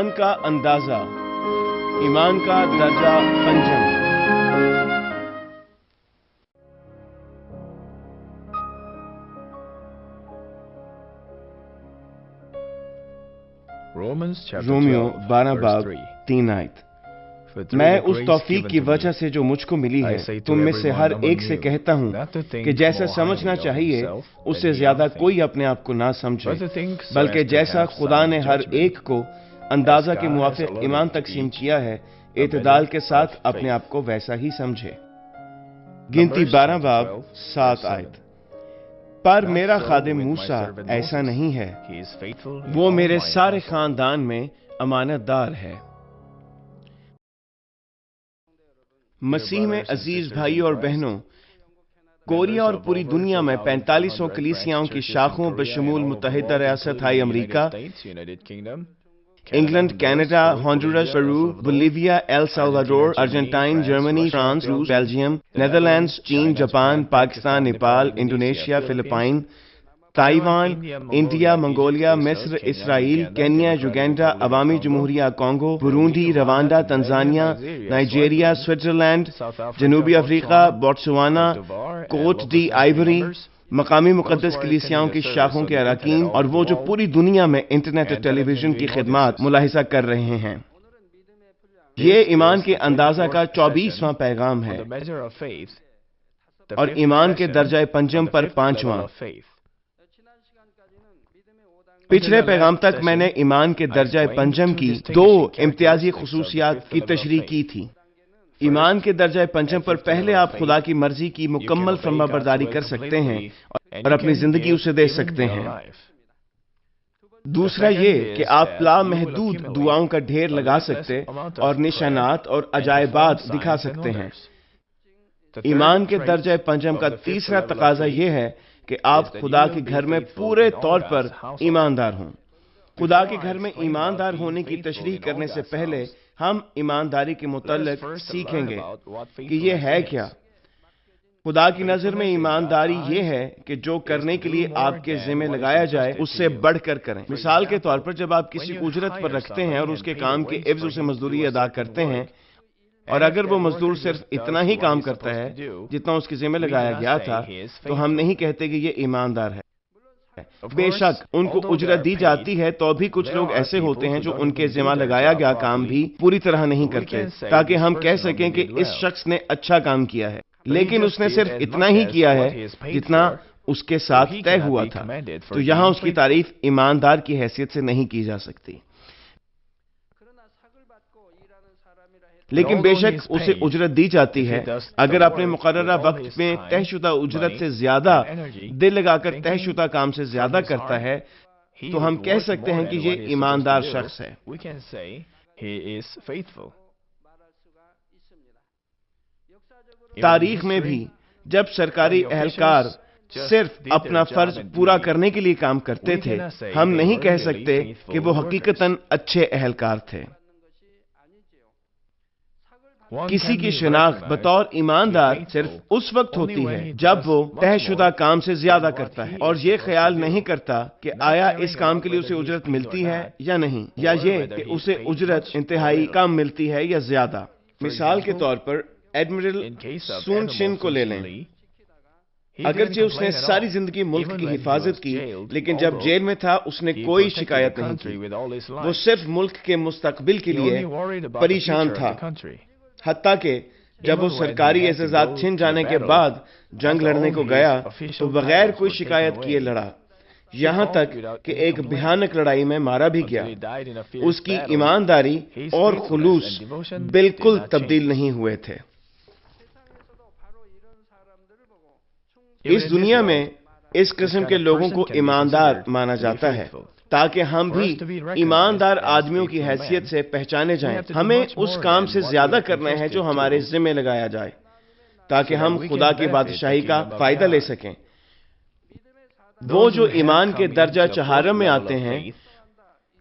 ایمان کا اندازہ، ایمان کا درجہ پنجم۔ رومیو 12 باب 3 آیت۔ میں اس توفیق کی وجہ سے جو مجھ کو ملی ہے تم میں سے ہر ایک سے کہتا ہوں کہ جیسا سمجھنا چاہیے اس سے زیادہ کوئی اپنے آپ کو نہ سمجھے، بلکہ جیسا خدا نے ہر ایک کو اندازہ کے موافق ایمان تقسیم کیا ہے، اعتدال کے ساتھ اپنے آپ کو ویسا ہی سمجھے۔ گنتی 12 باب 7 آیت۔ پر میرا خادم موسیٰ ایسا نہیں ہے، وہ میرے سارے خاندان میں امانت دار ہے۔ مسیح میں عزیز بھائی اور بہنوں، کوریا اور پوری دنیا میں 4500 کلیسیاؤں کی شاخوں بشمول متحدہ ریاست ہائے امریکہ، England, Canada, Honduras, Peru, Bolivia, El Salvador, Argentine, Germany, France, روس، بیلجیم، نیدرلینڈز، چین، Japan, Pakistan, Nepal, Indonesia, Philippines, Taiwan, India, Mongolia, مصر، اسرائیل، کینیا، یوگینڈا، عوامی جمہوریہ Congo, Burundi, Rwanda, Tanzania, Nigeria, Switzerland, جنوبی افریقہ، بوٹسوانا، کوٹ ڈی آئیوری، مقامی مقدس کلیسیاؤں کی شاخوں کے اراکین اور وہ جو پوری دنیا میں انٹرنیٹ اور ٹیلی ویژن کی خدمات ملاحظہ کر رہے ہیں۔ یہ ایمان کے اندازہ کا 24واں پیغام ہے اور ایمان کے درجہ پنجم پر 5واں۔ پچھلے پیغام تک میں نے ایمان کے درجہ پنجم کی 2 امتیازی خصوصیات کی تشریح کی تھی۔ ایمان کے درجہ پنجم پر پہلے آپ خدا کی مرضی کی مکمل فرما برداری کر سکتے ہیں اور اپنی زندگی اسے دے سکتے ہیں۔ دوسرا یہ کہ آپ لامحدود دعاؤں کا ڈھیر لگا سکتے اور نشانات اور عجائبات دکھا سکتے ہیں۔ ایمان کے درجہ پنجم کا تیسرا تقاضا یہ ہے کہ آپ خدا کے گھر میں پورے طور پر ایماندار ہوں۔ خدا کے گھر میں ایماندار ہونے کی تشریح کرنے سے پہلے ہم ایمانداری کے متعلق سیکھیں گے کہ یہ ہے کیا۔ خدا کی نظر میں ایمانداری یہ ہے کہ جو کرنے کے لیے آپ کے ذمہ لگایا جائے اس سے بڑھ کر کریں۔ مثال کے طور پر جب آپ کسی اجرت پر رکھتے ہیں اور اس کے کام کے عوض اسے مزدوری ادا کرتے ہیں، اور اگر وہ مزدور صرف اتنا ہی کام کرتا ہے جتنا اس کے ذمہ لگایا گیا تھا تو ہم نہیں کہتے کہ یہ ایماندار ہے۔ بے شک ان کو اجرت دی جاتی ہے، تو بھی کچھ لوگ ایسے ہوتے ہیں جو ان کے ذمہ لگایا گیا کام بھی پوری طرح نہیں کرتے تاکہ ہم کہہ سکیں کہ اس شخص نے اچھا کام کیا ہے، لیکن اس نے صرف اتنا ہی کیا ہے جتنا اس کے ساتھ طے ہوا تھا، تو یہاں اس کی تعریف ایماندار کی حیثیت سے نہیں کی جا سکتی۔ لیکن بے شک اسے اجرت دی جاتی ہے اگر اپنے مقررہ وقت میں طے شدہ اجرت سے زیادہ دل لگا کر طے شدہ کام سے زیادہ کرتا ہے تو ہم کہہ سکتے ہیں کہ یہ ایماندار شخص ہے۔ تاریخ میں بھی جب سرکاری اہلکار صرف اپنا فرض پورا کرنے کے لیے کام کرتے تھے، ہم نہیں کہہ سکتے کہ وہ حقیقتاً اچھے اہلکار تھے۔ کسی کی شناخت بطور ایماندار صرف اس وقت ہوتی ہے جب وہ طے شدہ کام سے زیادہ کرتا ہے اور یہ خیال نہیں کرتا کہ آیا اس کام کے لیے اسے اجرت ملتی ہے یا نہیں، یا یہ کہ اسے اجرت انتہائی کم ملتی ہے یا زیادہ۔ مثال کے طور پر ایڈمرل سون چن کو لے لیں۔ اگرچہ اس نے ساری زندگی ملک کی حفاظت کی، لیکن جب جیل میں تھا اس نے کوئی شکایت نہیں کی۔ وہ صرف ملک کے مستقبل کے لیے پریشان تھا، حتیٰ کہ جب وہ سرکاری اعزازات چھن جانے کے بعد جنگ لڑنے کو گیا تو بغیر کوئی شکایت کیے لڑا، یہاں تک کہ ایک بھیانک لڑائی میں مارا بھی گیا۔ اس کی ایمانداری اور خلوص بالکل تبدیل نہیں ہوئے تھے۔ اس دنیا میں اس قسم کے لوگوں کو ایماندار مانا جاتا ہے تاکہ ہم بھی ایماندار آدمیوں کی حیثیت سے پہچانے جائیں۔ ہمیں اس کام سے زیادہ کرنا ہے جو ہمارے ذمہ لگایا جائے تاکہ ہم خدا کی بادشاہی کا فائدہ لے سکیں۔ وہ جو ایمان کے درجہ چہارم میں آتے ہیں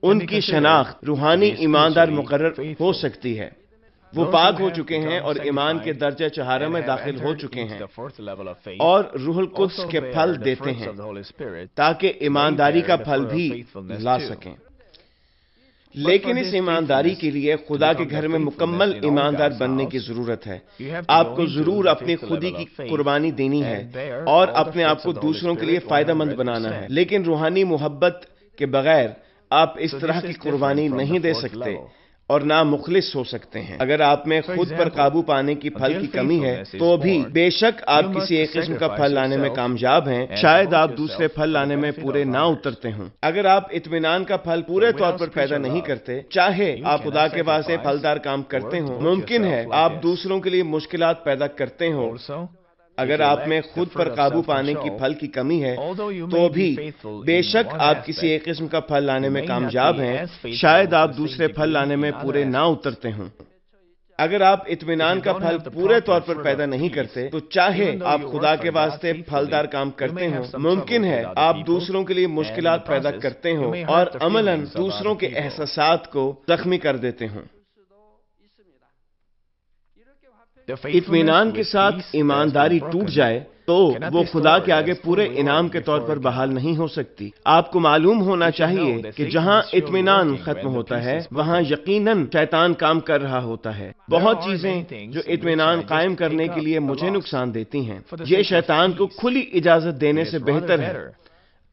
ان کی شناخت روحانی ایماندار مقرر ہو سکتی ہے۔ وہ پاک ہو چکے ہیں اور ایمان کے درجہ چہارم میں داخل ہو چکے ہیں اور روح القدس کے پھل دیتے ہیں تاکہ ایمانداری کا پھل بھی لا سکیں۔ لیکن اس ایمانداری کے لیے خدا کے گھر میں مکمل ایماندار بننے کی ضرورت ہے۔ آپ کو ضرور اپنی خودی کی قربانی دینی ہے اور اپنے آپ کو دوسروں کے لیے فائدہ مند بنانا ہے، لیکن روحانی محبت کے بغیر آپ اس طرح کی قربانی نہیں دے سکتے اور نہ مخلص ہو سکتے ہیں۔ اگر آپ میں خود پر قابو پانے کی پھل کی کمی ہے تو بھی بے شک آپ کسی ایک قسم کا پھل لانے میں کامیاب ہیں، شاید آپ دوسرے پھل لانے میں پورے نہ اترتے ہوں۔ اگر آپ اطمینان کا پھل پورے طور پر پیدا نہیں کرتے، چاہے آپ خدا کے واسطے پھلدار کام کرتے ہوں، ممکن ہے آپ دوسروں کے لیے مشکلات پیدا کرتے ہوں۔ اگر آپ میں خود پر قابو پانے کی پھل کی کمی ہے تو بھی بے شک آپ کسی ایک قسم کا پھل لانے میں کامیاب ہیں، شاید آپ دوسرے پھل لانے میں پورے نہ اترتے ہوں۔ اگر آپ اطمینان کا پھل پورے طور پر پیدا نہیں کرتے تو چاہے آپ خدا کے واسطے پھلدار کام کرتے ہوں، ممکن ہے آپ دوسروں کے لیے مشکلات پیدا کرتے ہوں اور عملاً دوسروں کے احساسات کو زخمی کر دیتے ہوں۔ اطمینان کے ساتھ ایمانداری ٹوٹ جائے تو وہ خدا کے آگے پورے انعام کے طور پر بحال نہیں ہو سکتی۔ آپ کو معلوم ہونا چاہیے کہ جہاں اطمینان ختم ہوتا ہے وہاں یقیناً شیطان کام کر رہا ہوتا ہے۔ بہت چیزیں جو اطمینان قائم کرنے کے لیے مجھے نقصان دیتی ہیں، یہ شیطان کو کھلی اجازت دینے سے بہتر ہے۔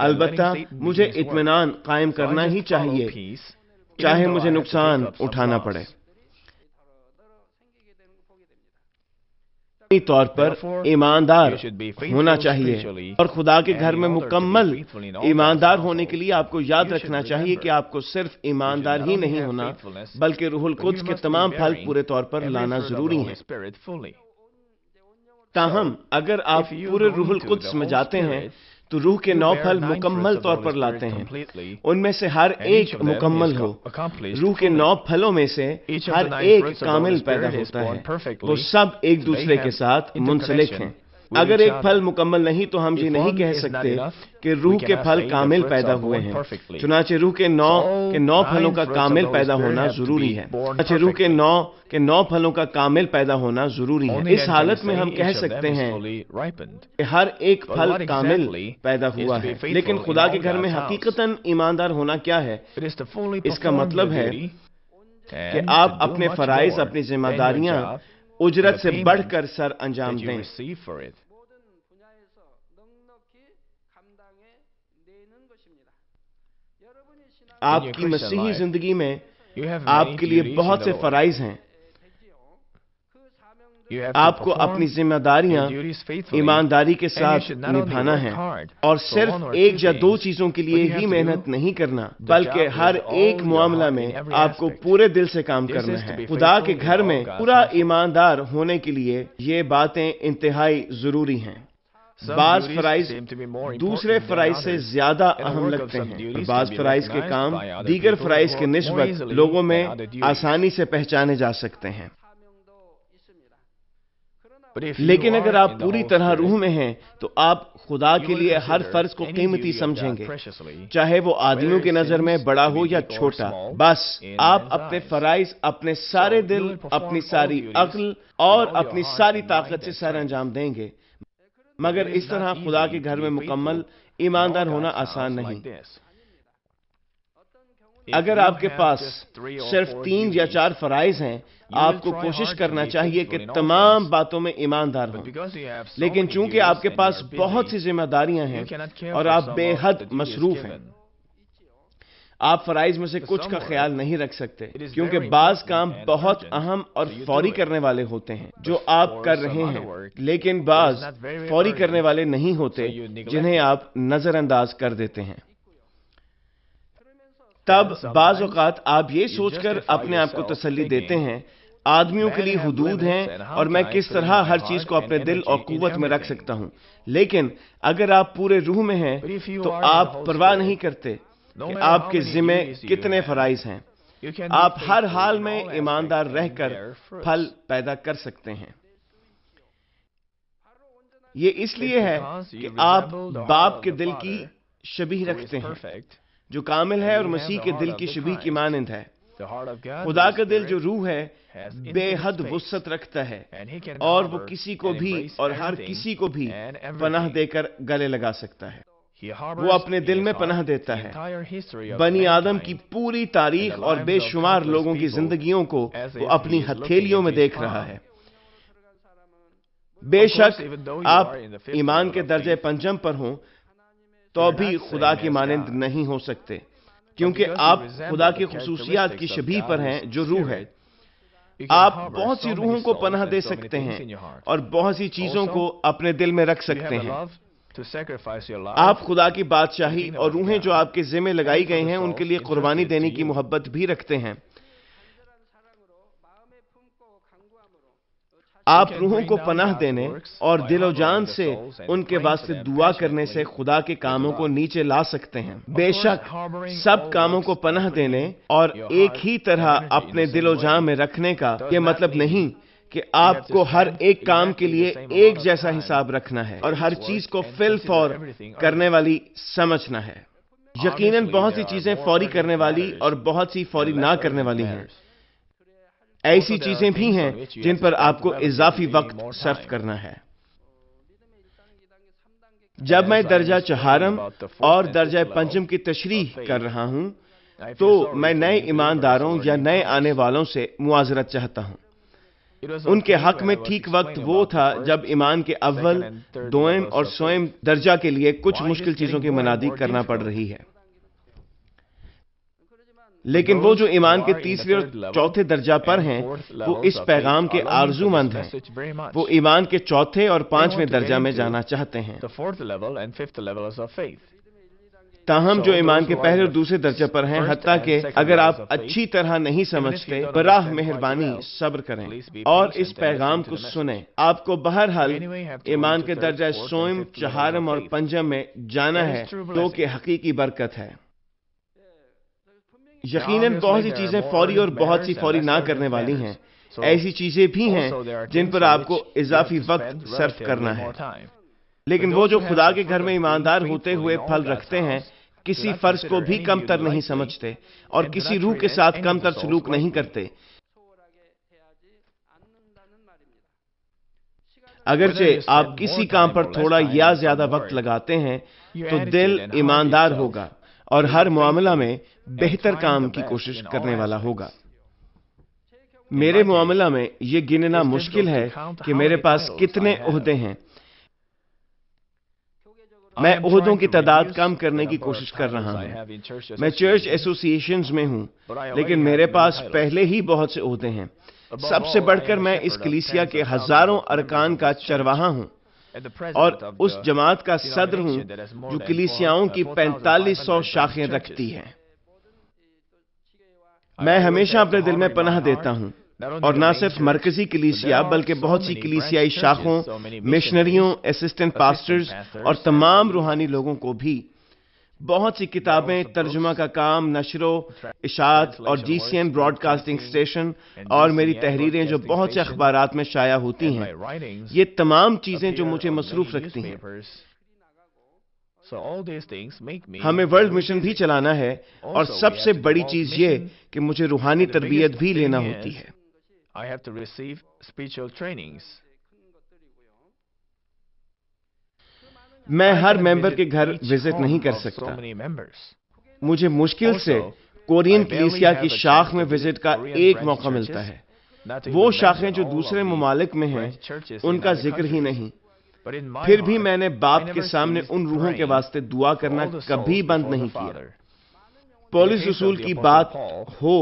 البتہ مجھے اطمینان قائم کرنا ہی چاہیے، چاہے مجھے نقصان اٹھانا پڑے۔ طور پر ایماندار ہونا چاہیے اور خدا کے گھر میں مکمل ایماندار ہونے کے لیے آپ کو یاد رکھنا چاہیے کہ آپ کو صرف ایماندار ہی نہیں ہونا بلکہ روح القدس کے تمام پھل پورے طور پر لانا ضروری ہے۔ تاہم اگر آپ پورے روح القدس میں جاتے ہیں تو روح کے 9 پھل مکمل طور پر لاتے ہیں، ان میں سے ہر ایک مکمل ہو۔ روح کے 9 پھلوں میں سے ہر ایک کامل پیدا ہوتا ہے، وہ سب ایک دوسرے کے ساتھ منسلک ہیں۔ اگر ایک پھل مکمل نہیں تو ہم یہ نہیں کہہ سکتے کہ روح کے پھل کامل پیدا ہوئے ہیں۔ چنانچہ روح کے 9 پھلوں کا کامل پیدا ہونا ضروری ہے۔ روح کے 9 پھلوں کا کامل پیدا ہونا ضروری ہے۔ اس حالت میں ہم کہہ سکتے ہیں کہ ہر ایک پھل کامل پیدا ہوا ہے۔ لیکن خدا کے گھر میں حقیقتاً ایماندار ہونا کیا ہے؟ اس کا مطلب ہے کہ آپ اپنے فرائض، اپنی ذمہ داریاں اجرت سے بڑھ کر سر انجام دیں۔ آپ کی مسیحی زندگی میں آپ کے لیے بہت سے فرائض ہیں۔ آپ کو اپنی ذمہ داریاں ایمانداری کے ساتھ نبھانا ہے اور صرف ایک یا 2 چیزوں کے لیے ہی محنت نہیں کرنا بلکہ ہر ایک معاملہ میں آپ کو پورے دل سے کام کرنا ہے۔ خدا کے گھر میں پورا ایماندار ہونے کے لیے یہ باتیں انتہائی ضروری ہیں۔ بعض فرائض دوسرے فرائض سے زیادہ اہم لگتے ہیں، بعض فرائض کے کام دیگر فرائض کے نسبت لوگوں میں آسانی سے پہچانے جا سکتے ہیں۔ لیکن اگر آپ پوری طرح روح میں ہیں تو آپ خدا کے لیے ہر فرض کو قیمتی سمجھیں گے، چاہے وہ آدمیوں کی نظر میں بڑا ہو یا چھوٹا۔ بس آپ اپنے فرائض اپنے سارے دل، اپنی ساری عقل اور اپنی ساری طاقت سے سر انجام دیں گے، مگر اس طرح خدا کے گھر میں مکمل ایماندار ہونا آسان نہیں۔ اگر آپ کے پاس صرف 3 یا 4 فرائض ہیں، آپ کو کوشش کرنا چاہیے کہ تمام باتوں میں ایماندار ہوں۔ لیکن چونکہ آپ کے پاس بہت سی ذمہ داریاں ہیں اور آپ بے حد مصروف ہیں، آپ فرائض میں سے کچھ کا خیال نہیں رکھ سکتے، کیونکہ بعض کام بہت اہم اور فوری کرنے والے ہوتے ہیں جو آپ کر رہے ہیں، لیکن بعض فوری کرنے والے نہیں ہوتے جنہیں آپ نظر انداز کر دیتے ہیں۔ تب بعض اوقات آپ یہ سوچ کر اپنے آپ کو تسلی دیتے ہیں، آدمیوں کے لیے حدود ہیں اور میں کس طرح ہر چیز کو اپنے دل اور قوت میں رکھ سکتا ہوں۔ لیکن اگر آپ پورے روح میں ہیں تو آپ پرواہ نہیں کرتے کہ آپ کے ذمے کتنے فرائض ہیں، آپ ہر حال میں ایماندار رہ کر پھل پیدا کر سکتے ہیں۔ یہ اس لیے ہے کہ آپ باپ کے دل کی شبیہ رکھتے ہیں جو کامل ہے اور مسیح کے دل کی شبیہ کی مانند ہے۔ خدا کا دل جو روح ہے بے حد وسعت رکھتا ہے اور وہ کسی کو بھی اور ہر کسی کو بھی پناہ دے کر گلے لگا سکتا ہے۔ وہ اپنے دل میں پناہ دیتا ہے۔ بنی آدم کی پوری تاریخ اور بے شمار لوگوں کی زندگیوں کو وہ اپنی ہتھیلیوں میں دیکھ رہا ہے۔ بے شک آپ ایمان کے درجے پنجم پر ہوں تو بھی خدا کی مانند نہیں ہو سکتے، کیونکہ آپ خدا کی خصوصیات کی شبیہ پر ہیں جو روح ہے۔ آپ بہت سی روحوں کو پناہ دے سکتے ہیں اور بہت سی چیزوں کو اپنے دل میں رکھ سکتے ہیں۔ آپ خدا کی بادشاہی اور روحیں جو آپ کے ذمہ لگائی گئی ہیں ان کے لیے قربانی دینے کی محبت بھی رکھتے ہیں۔ آپ روحوں کو پناہ دینے اور دل و جان سے ان کے واسطے دعا کرنے سے خدا کے کاموں کو نیچے لا سکتے ہیں۔ بے شک سب کاموں کو پناہ دینے اور ایک ہی طرح اپنے دل و جان میں رکھنے کا یہ مطلب نہیں کہ آپ کو ہر ایک کام کے لیے ایک جیسا حساب رکھنا ہے اور ہر چیز کو فی الفور کرنے والی سمجھنا ہے۔ یقیناً بہت سی چیزیں فوری کرنے والی اور بہت سی فوری نہ کرنے والی ہیں۔ ایسی چیزیں بھی ہیں جن پر آپ کو اضافی وقت صرف کرنا ہے۔ جب میں درجہ چہارم اور درجہ پنجم کی تشریح کر رہا ہوں تو میں نئے ایمانداروں یا نئے آنے والوں سے معذرت چاہتا ہوں۔ ان کے حق میں ٹھیک وقت وہ تھا جب ایمان کے اول، دوئم اور سوئم درجہ کے لیے کچھ مشکل چیزوں کی منادی کرنا پڑ رہی ہے، لیکن وہ جو ایمان کے تیسرے اور چوتھے درجہ پر ہیں وہ اس پیغام کے آرزو مند ہیں۔ وہ ایمان کے چوتھے اور پانچویں درجہ میں جانا چاہتے ہیں۔ تاہم جو ایمان کے پہلے اور دوسرے درجہ پر ہیں، حتیٰ کہ اگر آپ اچھی طرح نہیں سمجھتے، براہ مہربانی صبر کریں اور اس پیغام کو سنیں۔ آپ کو بہرحال ایمان کے درجہ سوئم، چہارم اور پنجم میں جانا ہے، جو کہ حقیقی برکت ہے۔ یقیناً بہت سی چیزیں فوری اور بہت سی فوری نہ کرنے والی ہیں۔ ایسی چیزیں بھی ہیں جن پر آپ کو اضافی وقت صرف کرنا ہے، لیکن وہ جو خدا کے گھر میں ایماندار ہوتے ہوئے پھل رکھتے ہیں، کسی فرض کو بھی کم تر نہیں سمجھتے اور کسی روح کے ساتھ کم تر سلوک نہیں کرتے۔ اگرچہ آپ کسی کام پر تھوڑا یا زیادہ وقت لگاتے ہیں تو دل ایماندار ہوگا اور ہر معاملہ میں بہتر کام کی کوشش کرنے والا ہوگا۔ میرے معاملہ میں یہ گننا مشکل ہے کہ میرے پاس کتنے عہدے ہیں۔ میں عہدوں کی تعداد کم کرنے کی کوشش کر رہا ہوں۔ میں چرچ ایسوسی ایشنز میں ہوں، لیکن میرے پاس پہلے ہی بہت سے عہدے ہیں۔ سب سے بڑھ کر میں اس کلیسیا کے ہزاروں ارکان کا چرواہا ہوں اور اس جماعت کا صدر ہوں جو کلیسیاؤں کی 4500 شاخیں رکھتی ہے۔ میں ہمیشہ اپنے دل میں پناہ دیتا ہوں، اور نہ صرف مرکزی کلیسیا بلکہ بہت سی کلیسیائی شاخوں، مشنریوں، اسسٹنٹ پاسٹرز اور تمام روحانی لوگوں کو بھی۔ بہت سی کتابیں، ترجمہ کا کام، نشر و اشاعت اور GCN براڈ کاسٹنگ اسٹیشن اور میری تحریریں جو بہت سے اخبارات میں شائع ہوتی ہیں، یہ تمام چیزیں جو مجھے مصروف رکھتی ہیں۔ ہمیں ورلڈ مشن بھی چلانا ہے اور سب سے بڑی چیز یہ کہ مجھے روحانی تربیت بھی لینا ہوتی ہے۔ میں ہر ممبر کے گھر وزٹ نہیں کر سکتا۔ مجھے مشکل سے کورین کلیسیا کی شاخ میں وزٹ کا ایک موقع ملتا ہے۔ وہ شاخیں جو دوسرے ممالک میں ہیں ان کا ذکر ہی نہیں۔ پھر بھی میں نے باپ کے سامنے ان روحوں کے واسطے دعا کرنا کبھی بند نہیں کیا۔ پولس رسول کی بات ہو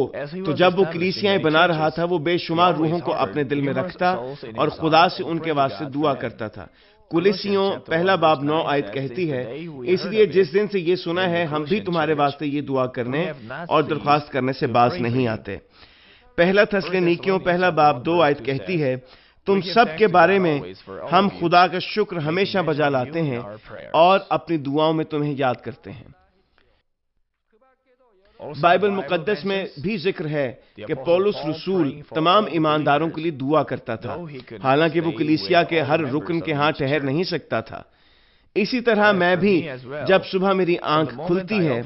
تو جب وہ کلیسیاں بنا رہا تھا وہ بے شمار روحوں کو اپنے دل میں رکھتا اور خدا سے ان کے واسطے دعا کرتا تھا۔ کلیسیوں پہلا باب 9 آیت کہتی ہے، اس لیے جس دن سے یہ سنا ہے ہم بھی تمہارے واسطے یہ دعا کرنے اور درخواست کرنے سے باز نہیں آتے۔ پہلا تھسلنیکیوں پہلا باب 2 آیت کہتی ہے، تم سب کے بارے میں ہم خدا کا شکر ہمیشہ بجا لاتے ہیں اور اپنی دعاؤں میں تمہیں یاد کرتے ہیں۔ بائبل مقدس میں بھی ذکر ہے کہ پولس رسول تمام ایمانداروں کے لیے دعا کرتا تھا، حالانکہ وہ کلیسیا کے ہر رکن کے ہاں ٹھہر نہیں سکتا تھا۔ اسی طرح میں بھی جب صبح میری آنکھ کھلتی ہے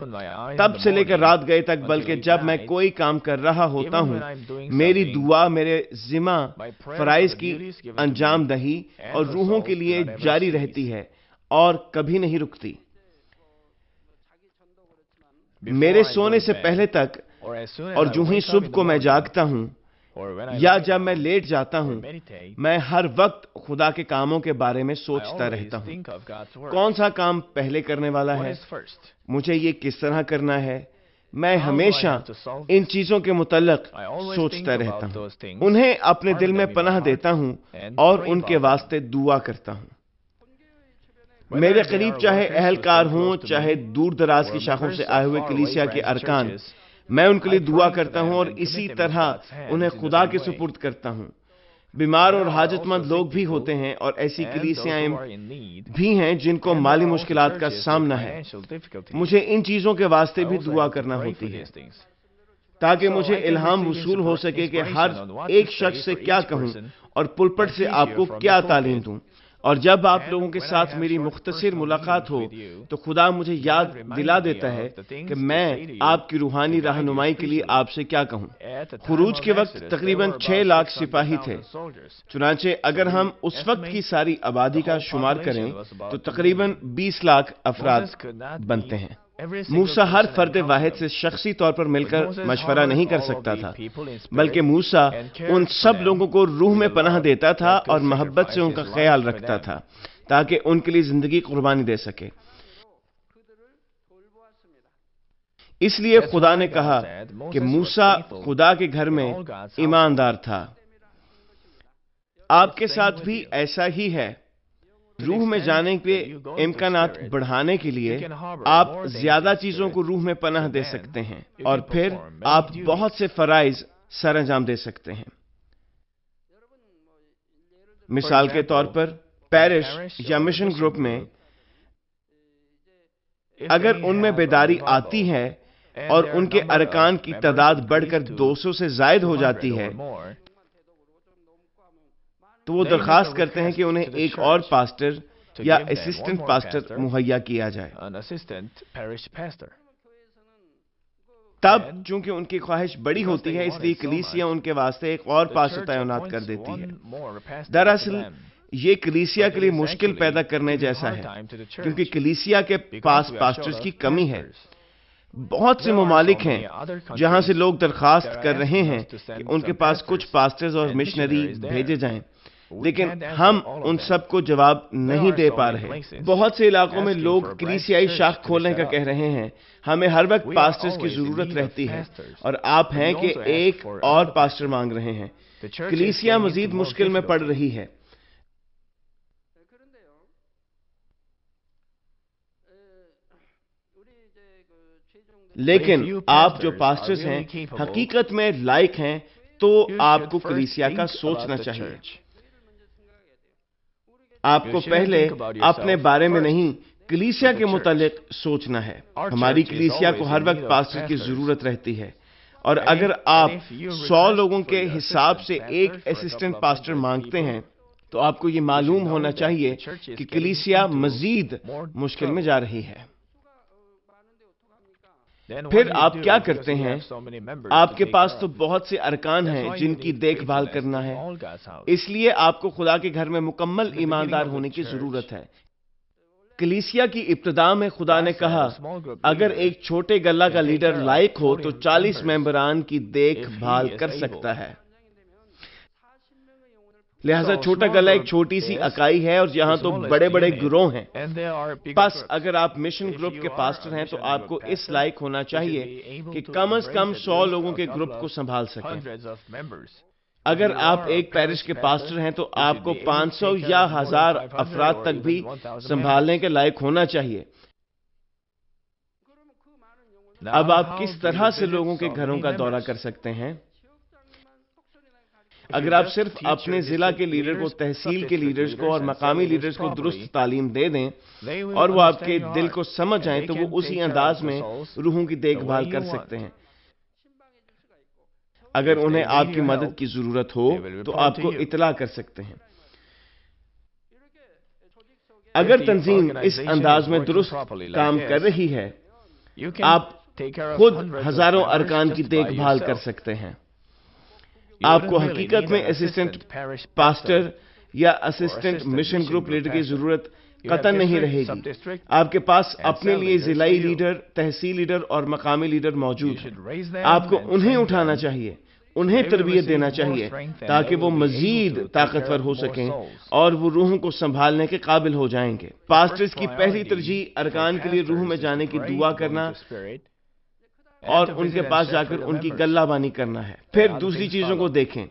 تب سے لے کر رات گئے تک، بلکہ جب میں کوئی کام کر رہا ہوتا ہوں، میری دعا میرے ذمہ فرائض کی انجام دہی اور روحوں کے لیے جاری رہتی ہے اور کبھی نہیں رکتی۔ میرے سونے سے پہلے تک اور جو ہی صبح کو میں جاگتا ہوں یا جب میں لیٹ جاتا ہوں، میں ہر وقت خدا کے کاموں کے بارے میں سوچتا رہتا ہوں۔ کون سا کام پہلے کرنے والا ہے؟ مجھے یہ کس طرح کرنا ہے؟ میں ہمیشہ ان چیزوں کے متعلق سوچتا رہتا ہوں، انہیں اپنے دل میں پناہ دیتا ہوں اور ان کے واسطے دعا کرتا ہوں۔ میرے قریب چاہے اہلکار ہوں، چاہے دور دراز کی شاخوں سے آئے ہوئے کلیسیا کے ارکان، میں ان کے لیے دعا کرتا ہوں اور اسی طرح انہیں خدا کے سپرد کرتا ہوں۔ بیمار اور حاجت مند لوگ بھی ہوتے ہیں اور ایسی کلیسیاں بھی ہیں جن کو مالی مشکلات کا سامنا ہے۔ مجھے ان چیزوں کے واسطے بھی دعا کرنا ہوتی ہے تاکہ مجھے الہام وصول ہو سکے کہ ہر ایک شخص سے کیا کہوں اور پلپٹ سے آپ کو کیا تعلیم دوں۔ اور جب آپ لوگوں کے ساتھ میری مختصر ملاقات ہو تو خدا مجھے یاد دلا دیتا ہے کہ میں آپ کی روحانی رہنمائی کے لیے آپ سے کیا کہوں۔ خروج کے وقت تقریباً 6 لاکھ سپاہی تھے، چنانچہ اگر ہم اس وقت کی ساری آبادی کا شمار کریں تو تقریباً 20 لاکھ افراد بنتے ہیں۔ موسیٰ ہر فرد واحد سے شخصی طور پر مل کر مشورہ نہیں کر سکتا تھا، بلکہ موسیٰ ان سب لوگوں کو روح میں پناہ دیتا تھا اور محبت سے ان کا خیال رکھتا تھا تاکہ ان کے لیے زندگی قربانی دے سکے۔ اس لیے خدا نے کہا کہ موسیٰ خدا کے گھر میں ایماندار تھا۔ آپ کے ساتھ بھی ایسا ہی ہے۔ روح میں جانے کے امکانات بڑھانے کے لیے آپ زیادہ چیزوں کو روح میں پناہ دے سکتے ہیں اور پھر آپ بہت سے فرائض سر انجام دے سکتے ہیں۔ مثال کے طور پر پیرش یا مشن گروپ میں اگر ان میں بیداری آتی ہے اور ان کے ارکان کی تعداد بڑھ کر 200 سے زائد ہو جاتی ہے تو وہ درخواست کرتے ہیں کہ انہیں ایک اور پاسٹر یا اسسٹنٹ پاسٹر مہیا کیا جائے۔ تب چونکہ ان کی خواہش بڑی ہوتی ہے، اس لیے کلیسیا ان کے واسطے ایک اور پاسٹر تعینات کر دیتی ہے۔ دراصل یہ کلیسیا کے لیے مشکل پیدا کرنے جیسا ہے کیونکہ کلیسیا کے پاس پاسٹرز کی کمی ہے۔ بہت سے ممالک ہیں جہاں سے لوگ درخواست کر رہے ہیں کہ ان کے پاس کچھ پاسٹرز اور مشنری بھیجے جائیں، لیکن ہم ان سب کو جواب نہیں دے پا رہے۔ بہت سے علاقوں میں لوگ کلیسیائی شاخ کھولنے کا کہہ رہے ہیں۔ ہمیں ہر وقت پاسٹرز کی ضرورت رہتی ہے اور آپ ہیں کہ ایک اور پاسٹر مانگ رہے ہیں۔ کلیسیا مزید مشکل میں پڑ رہی ہے۔ لیکن آپ جو پاسٹرز ہیں حقیقت میں لائق ہیں تو آپ کو کلیسیا کا سوچنا چاہیے۔ آپ کو پہلے اپنے بارے میں نہیں کلیسیا کے متعلق سوچنا ہے۔ ہماری کلیسیا کو ہر وقت پاسٹر کی ضرورت رہتی ہے اور اگر آپ 100 لوگوں کے حساب سے ایک اسسٹنٹ پاسٹر مانگتے ہیں تو آپ کو یہ معلوم ہونا چاہیے کہ کلیسیا مزید مشکل میں جا رہی ہے۔ پھر آپ کیا کرتے ہیں؟ آپ کے پاس تو بہت سے ارکان ہیں جن کی دیکھ بھال کرنا ہے، اس لیے آپ کو خدا کے گھر میں مکمل ایماندار ہونے کی ضرورت ہے۔ کلیسیا کی ابتدا میں خدا نے کہا اگر ایک چھوٹے گلہ کا لیڈر لائق ہو تو 40 ممبران کی دیکھ بھال کر سکتا ہے۔ لہذا چھوٹا گلہ ایک چھوٹی سی اکائی ہے اور یہاں تو بڑے بڑے گروہ ہیں۔ بس اگر آپ مشن گروپ کے پاسٹر ہیں تو آپ کو اس لائق ہونا چاہیے کہ کم از کم 100 لوگوں کے گروپ کو سنبھال سکیں۔ اگر آپ ایک پیرش کے پاسٹر ہیں تو آپ کو 500 یا 1000 افراد تک بھی سنبھالنے کے لائق ہونا چاہیے۔ اب آپ کس طرح سے لوگوں کے گھروں کا دورہ کر سکتے ہیں؟ اگر آپ صرف اپنے ضلع کے لیڈر کو، تحصیل کے لیڈرز کو اور مقامی لیڈرز کو درست تعلیم دے دیں اور وہ آپ کے دل کو سمجھ جائیں تو وہ اسی انداز میں روحوں کی دیکھ بھال کر سکتے ہیں۔ اگر انہیں آپ کی مدد کی ضرورت ہو تو آپ کو اطلاع کر سکتے ہیں۔ اگر تنظیم اس انداز میں درست کام کر رہی ہے، آپ خود ہزاروں ارکان کی دیکھ بھال کر سکتے ہیں۔ آپ کو حقیقت میں اسسٹنٹ پاسٹر یا اسسٹنٹ مشن گروپ لیڈر کی ضرورت قطعاً نہیں رہے گی۔ آپ کے پاس اپنے لیے ضلعی لیڈر، تحصیل لیڈر اور مقامی لیڈر موجود ہیں۔ آپ کو انہیں اٹھانا چاہیے، انہیں تربیت دینا چاہیے تاکہ وہ مزید طاقتور ہو سکیں اور وہ روحوں کو سنبھالنے کے قابل ہو جائیں گے۔ پاسٹرز کی پہلی ترجیح ارکان کے لیے روح میں جانے کی دعا کرنا اور ان کے پاس جا کر ان کی گلہ بانی کرنا ہے۔ پھر دوسری چیزوں کو دیکھیں۔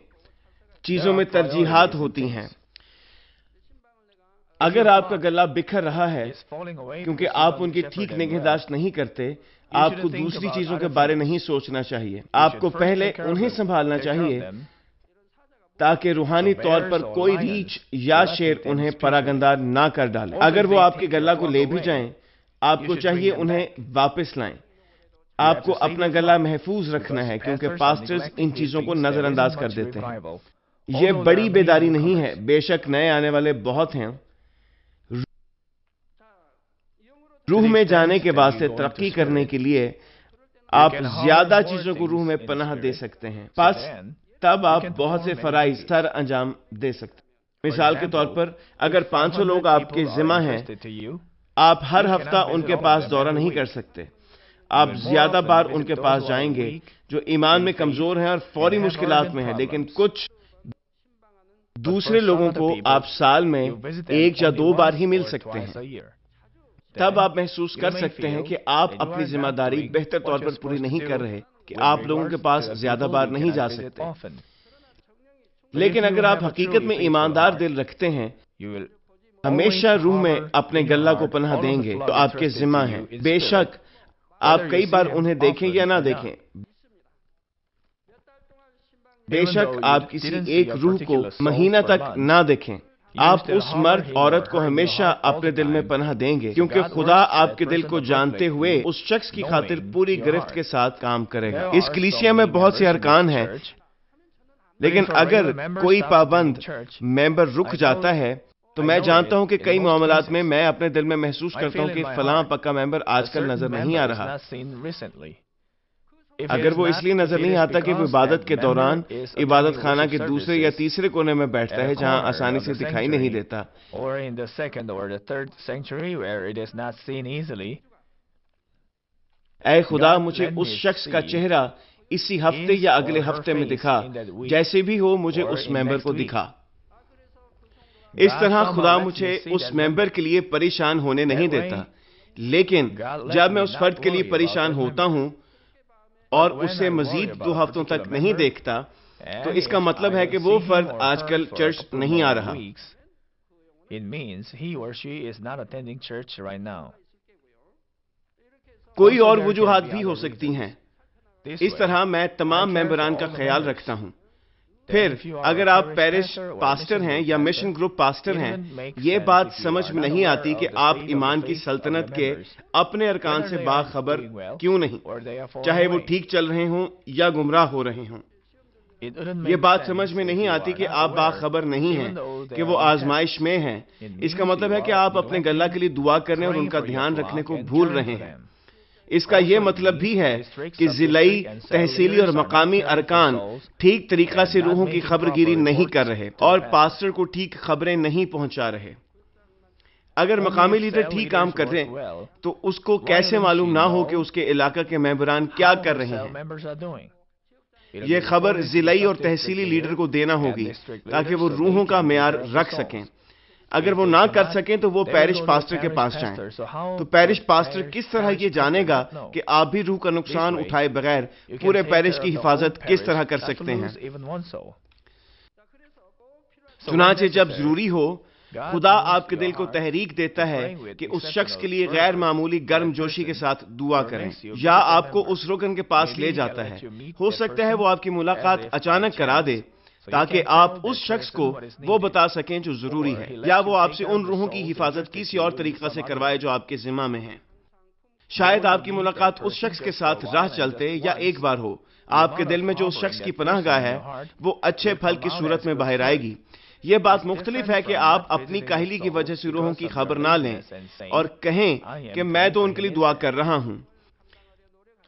چیزوں میں ترجیحات ہوتی ہیں۔ اگر آپ کا گلہ بکھر رہا ہے کیونکہ آپ ان کی ٹھیک نگہداشت نہیں کرتے، آپ کو دوسری چیزوں کے بارے نہیں سوچنا چاہیے۔ آپ کو پہلے انہیں سنبھالنا چاہیے تاکہ روحانی طور پر کوئی ریچھ یا شیر انہیں پراگندہ نہ کر ڈالے۔ اگر وہ آپ کے گلہ کو لے بھی جائیں، آپ کو چاہیے انہیں واپس لائیں۔ آپ کو اپنا گلہ محفوظ رکھنا ہے کیونکہ پاسٹرز ان چیزوں کو نظر انداز کر دیتے ہیں۔ یہ بڑی بیداری نہیں ہے، بے شک نئے آنے والے بہت ہیں۔ روح میں جانے کے واسطے ترقی کرنے کے لیے آپ زیادہ چیزوں کو روح میں پناہ دے سکتے ہیں، پس تب آپ بہت سے فرائض سر انجام دے سکتے ہیں۔ مثال کے طور پر اگر 500 لوگ آپ کے ذمہ ہیں، آپ ہر ہفتہ ان کے پاس دورہ نہیں کر سکتے۔ آپ زیادہ بار ان کے پاس جائیں گے جو ایمان میں کمزور ہیں اور فوری مشکلات میں ہیں، لیکن کچھ دوسرے لوگوں کو آپ سال میں 1 یا 2 بار ہی مل سکتے ہیں۔ تب آپ محسوس کر سکتے ہیں کہ آپ اپنی ذمہ داری بہتر طور پر پوری نہیں کر رہے، کہ آپ لوگوں کے پاس زیادہ بار نہیں جا سکتے۔ لیکن اگر آپ حقیقت میں ایماندار دل رکھتے ہیں، ہمیشہ روح میں اپنے گلہ کو پناہ دیں گے تو آپ کے ذمہ ہیں۔ بے شک آپ کئی بار انہیں دیکھیں یا نہ دیکھیں، بے شک آپ کسی ایک روح کو مہینہ تک نہ دیکھیں، آپ اس مرد عورت کو ہمیشہ اپنے دل میں پناہ دیں گے کیونکہ خدا آپ کے دل کو جانتے ہوئے اس شخص کی خاطر پوری گرفت کے ساتھ کام کرے گا۔ اس کلیسیا میں بہت سے ارکان ہیں، لیکن اگر کوئی پابند ممبر رک جاتا ہے تو میں جانتا ہوں کہ کئی معاملات میں اپنے دل میں محسوس کرتا ہوں کہ فلاں پکا ممبر آج کل نظر نہیں آ رہا۔ اگر وہ اس لیے نظر نہیں آتا کہ وہ عبادت کے دوران عبادت خانہ کے دوسرے یا تیسرے کونے میں بیٹھتا ہے جہاں آسانی سے دکھائی نہیں دیتا۔ اے خدا، مجھے اس شخص کا چہرہ اسی ہفتے یا اگلے ہفتے میں دکھا، جیسے بھی ہو مجھے اس ممبر کو دکھا۔ اس طرح خدا مجھے اس ممبر کے لیے پریشان ہونے نہیں دیتا، لیکن جب میں اس فرد کے لیے پریشان ہوتا ہوں اور اسے مزید 2 ہفتوں تک نہیں دیکھتا تو اس کا مطلب ہے کہ وہ فرد آج کل چرچ نہیں آ رہا۔ کوئی اور وجوہات بھی ہو سکتی ہیں۔ اس طرح میں تمام ممبران کا خیال رکھتا ہوں۔ پھر اگر آپ پیرش پاسٹر ہیں یا مشن گروپ پاسٹر ہیں، یہ بات سمجھ میں نہیں آتی کہ آپ ایمان کی سلطنت کے اپنے ارکان سے باخبر کیوں نہیں، چاہے وہ ٹھیک چل رہے ہوں یا گمراہ ہو رہے ہوں۔ یہ بات سمجھ میں نہیں آتی کہ آپ باخبر نہیں ہیں کہ وہ آزمائش میں ہیں۔ اس کا مطلب ہے کہ آپ اپنے گلہ کے لیے دعا کرنے اور ان کا دھیان رکھنے کو بھول رہے ہیں۔ اس کا یہ مطلب بھی ہے کہ ضلعی، تحصیلی اور مقامی ارکان ٹھیک طریقہ سے روحوں کی خبرگیری نہیں کر رہے اور پاسٹر کو ٹھیک خبریں نہیں پہنچا رہے۔ اگر مقامی لیڈر ٹھیک کام کر رہے تو اس کو کیسے معلوم نہ ہو کہ اس کے علاقہ کے ممبران کیا کر رہے ہیں؟ یہ خبر ضلعی اور تحصیلی لیڈر کو دینا ہوگی تاکہ وہ روحوں کا معیار رکھ سکیں۔ اگر وہ نہ کر سکیں تو وہ پیرش پاسٹر کے پاس جائیں۔ تو پیرش پاسٹر کس طرح یہ جانے گا کہ آپ بھی روح کا نقصان اٹھائے بغیر پورے پیرش کی حفاظت کس طرح کر سکتے ہیں؟ چنانچہ جب ضروری ہو، خدا آپ کے دل کو تحریک دیتا ہے کہ اس شخص کے لیے غیر معمولی گرم جوشی کے ساتھ دعا کریں، یا آپ کو اس رکن کے پاس لے جاتا ہے۔ ہو سکتا ہے وہ آپ کی ملاقات اچانک کرا دے تاکہ آپ اس شخص کو وہ بتا سکیں جو ضروری ہے، یا وہ آپ سے ان روحوں کی حفاظت کسی اور طریقہ سے کروائے جو آپ کے ذمہ میں ہیں۔ شاید آپ کی ملاقات اس شخص کے ساتھ راہ چلتے یا ایک بار ہو، آپ کے دل میں جو اس شخص کی پناہ گاہ ہے وہ اچھے پھل کی صورت میں باہر آئے گی۔ یہ بات مختلف ہے کہ آپ اپنی کاہلی کی وجہ سے روحوں کی خبر نہ لیں اور کہیں کہ میں تو ان کے لیے دعا کر رہا ہوں۔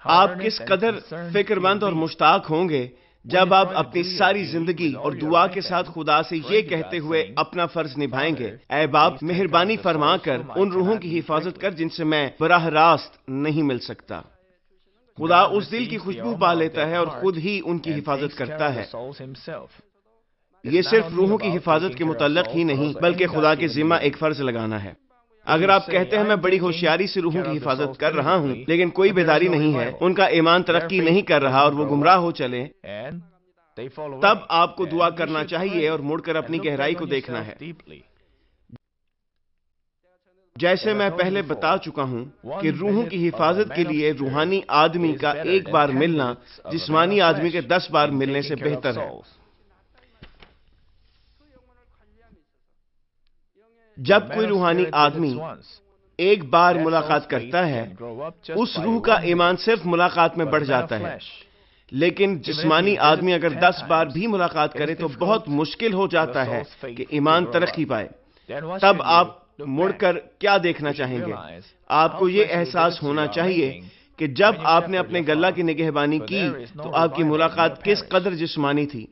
آپ کس قدر فکر مند اور مشتاق ہوں گے جب آپ اپنی ساری زندگی اور دعا کے ساتھ خدا سے یہ کہتے ہوئے اپنا فرض نبھائیں گے، اے باپ مہربانی فرما کر ان روحوں کی حفاظت کر جن سے میں براہ راست نہیں مل سکتا۔ خدا اس دل کی خوشبو پا لیتا ہے اور خود ہی ان کی حفاظت کرتا ہے۔ یہ صرف روحوں کی حفاظت کے متعلق ہی نہیں بلکہ خدا کے ذمہ ایک فرض لگانا ہے۔ اگر آپ کہتے ہیں میں بڑی ہوشیاری سے روحوں کی حفاظت کر رہا ہوں لیکن کوئی بیداری نہیں ہے، ان کا ایمان ترقی نہیں کر رہا اور وہ گمراہ ہو چلے، تب آپ کو دعا کرنا چاہیے اور مڑ کر اپنی گہرائی کو دیکھنا ہے۔ جیسے میں پہلے بتا چکا ہوں کہ روحوں کی حفاظت کے لیے روحانی آدمی کا ایک بار ملنا جسمانی آدمی کے 10 بار ملنے سے بہتر ہے۔ جب کوئی روحانی آدمی ایک بار ملاقات کرتا ہے، اس روح کا ایمان صرف ملاقات میں بڑھ جاتا ہے، لیکن جسمانی آدمی اگر 10 بار بھی ملاقات کرے تو بہت مشکل ہو جاتا ہے کہ ایمان ترقی پائے۔ تب آپ مڑ کر کیا دیکھنا چاہیں گے؟ آپ کو یہ احساس ہونا چاہیے کہ جب آپ نے اپنے گلہ کی نگہبانی کی تو آپ کی ملاقات کس قدر جسمانی تھی،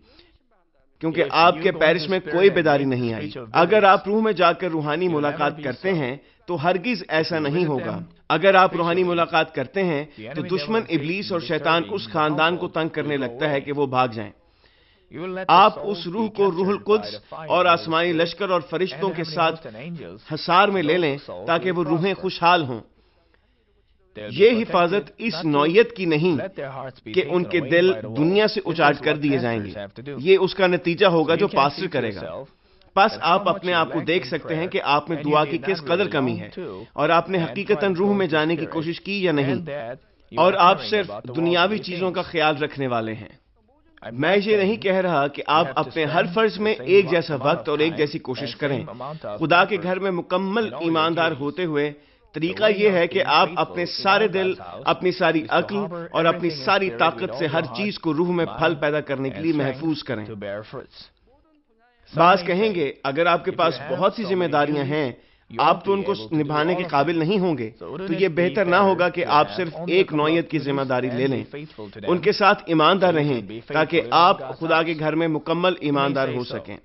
کیونکہ آپ کے پیرس میں کوئی بیداری نہیں آئی۔ اگر آپ روح میں جا کر روحانی ملاقات کرتے ہیں تو ہرگز ایسا نہیں ہوگا۔ اگر آپ روحانی ملاقات کرتے ہیں تو دشمن ابلیس اور شیطان اس خاندان کو تنگ کرنے لگتا ہے کہ وہ بھاگ جائیں۔ آپ اس روح کو روح القدس اور آسمانی لشکر اور فرشتوں کے ساتھ حصار میں لے لیں تاکہ وہ روحیں خوشحال ہوں۔ یہ حفاظت اس نوعیت کی نہیں کہ ان کے دل دنیا سے اچاٹ کر دیے جائیں گے، یہ اس کا نتیجہ ہوگا جو پاسٹر کرے گا۔ پس آپ اپنے آپ کو دیکھ سکتے ہیں کہ آپ میں دعا کی کس قدر کمی ہے اور آپ نے حقیقتاً روح میں جانے کی کوشش کی یا نہیں، اور آپ صرف دنیاوی چیزوں کا خیال رکھنے والے ہیں۔ میں یہ نہیں کہہ رہا کہ آپ اپنے ہر فرض میں ایک جیسا وقت اور ایک جیسی کوشش کریں۔ خدا کے گھر میں مکمل ایماندار ہوتے ہوئے طریقہ یہ ہے کہ آپ اپنے سارے دل، اپنی ساری عقل اور اپنی ساری طاقت سے ہر چیز کو روح میں پھل پیدا کرنے کے لیے محفوظ کریں۔ بعض کہیں گے اگر آپ کے پاس بہت سی ذمہ داریاں ہیں آپ تو ان کو نبھانے کے قابل نہیں ہوں گے، تو یہ بہتر نہ ہوگا کہ آپ صرف ایک نوعیت کی ذمہ داری لے لیں۔ ان کے ساتھ ایماندار رہیں تاکہ آپ خدا کے گھر میں مکمل ایماندار ہو سکیں۔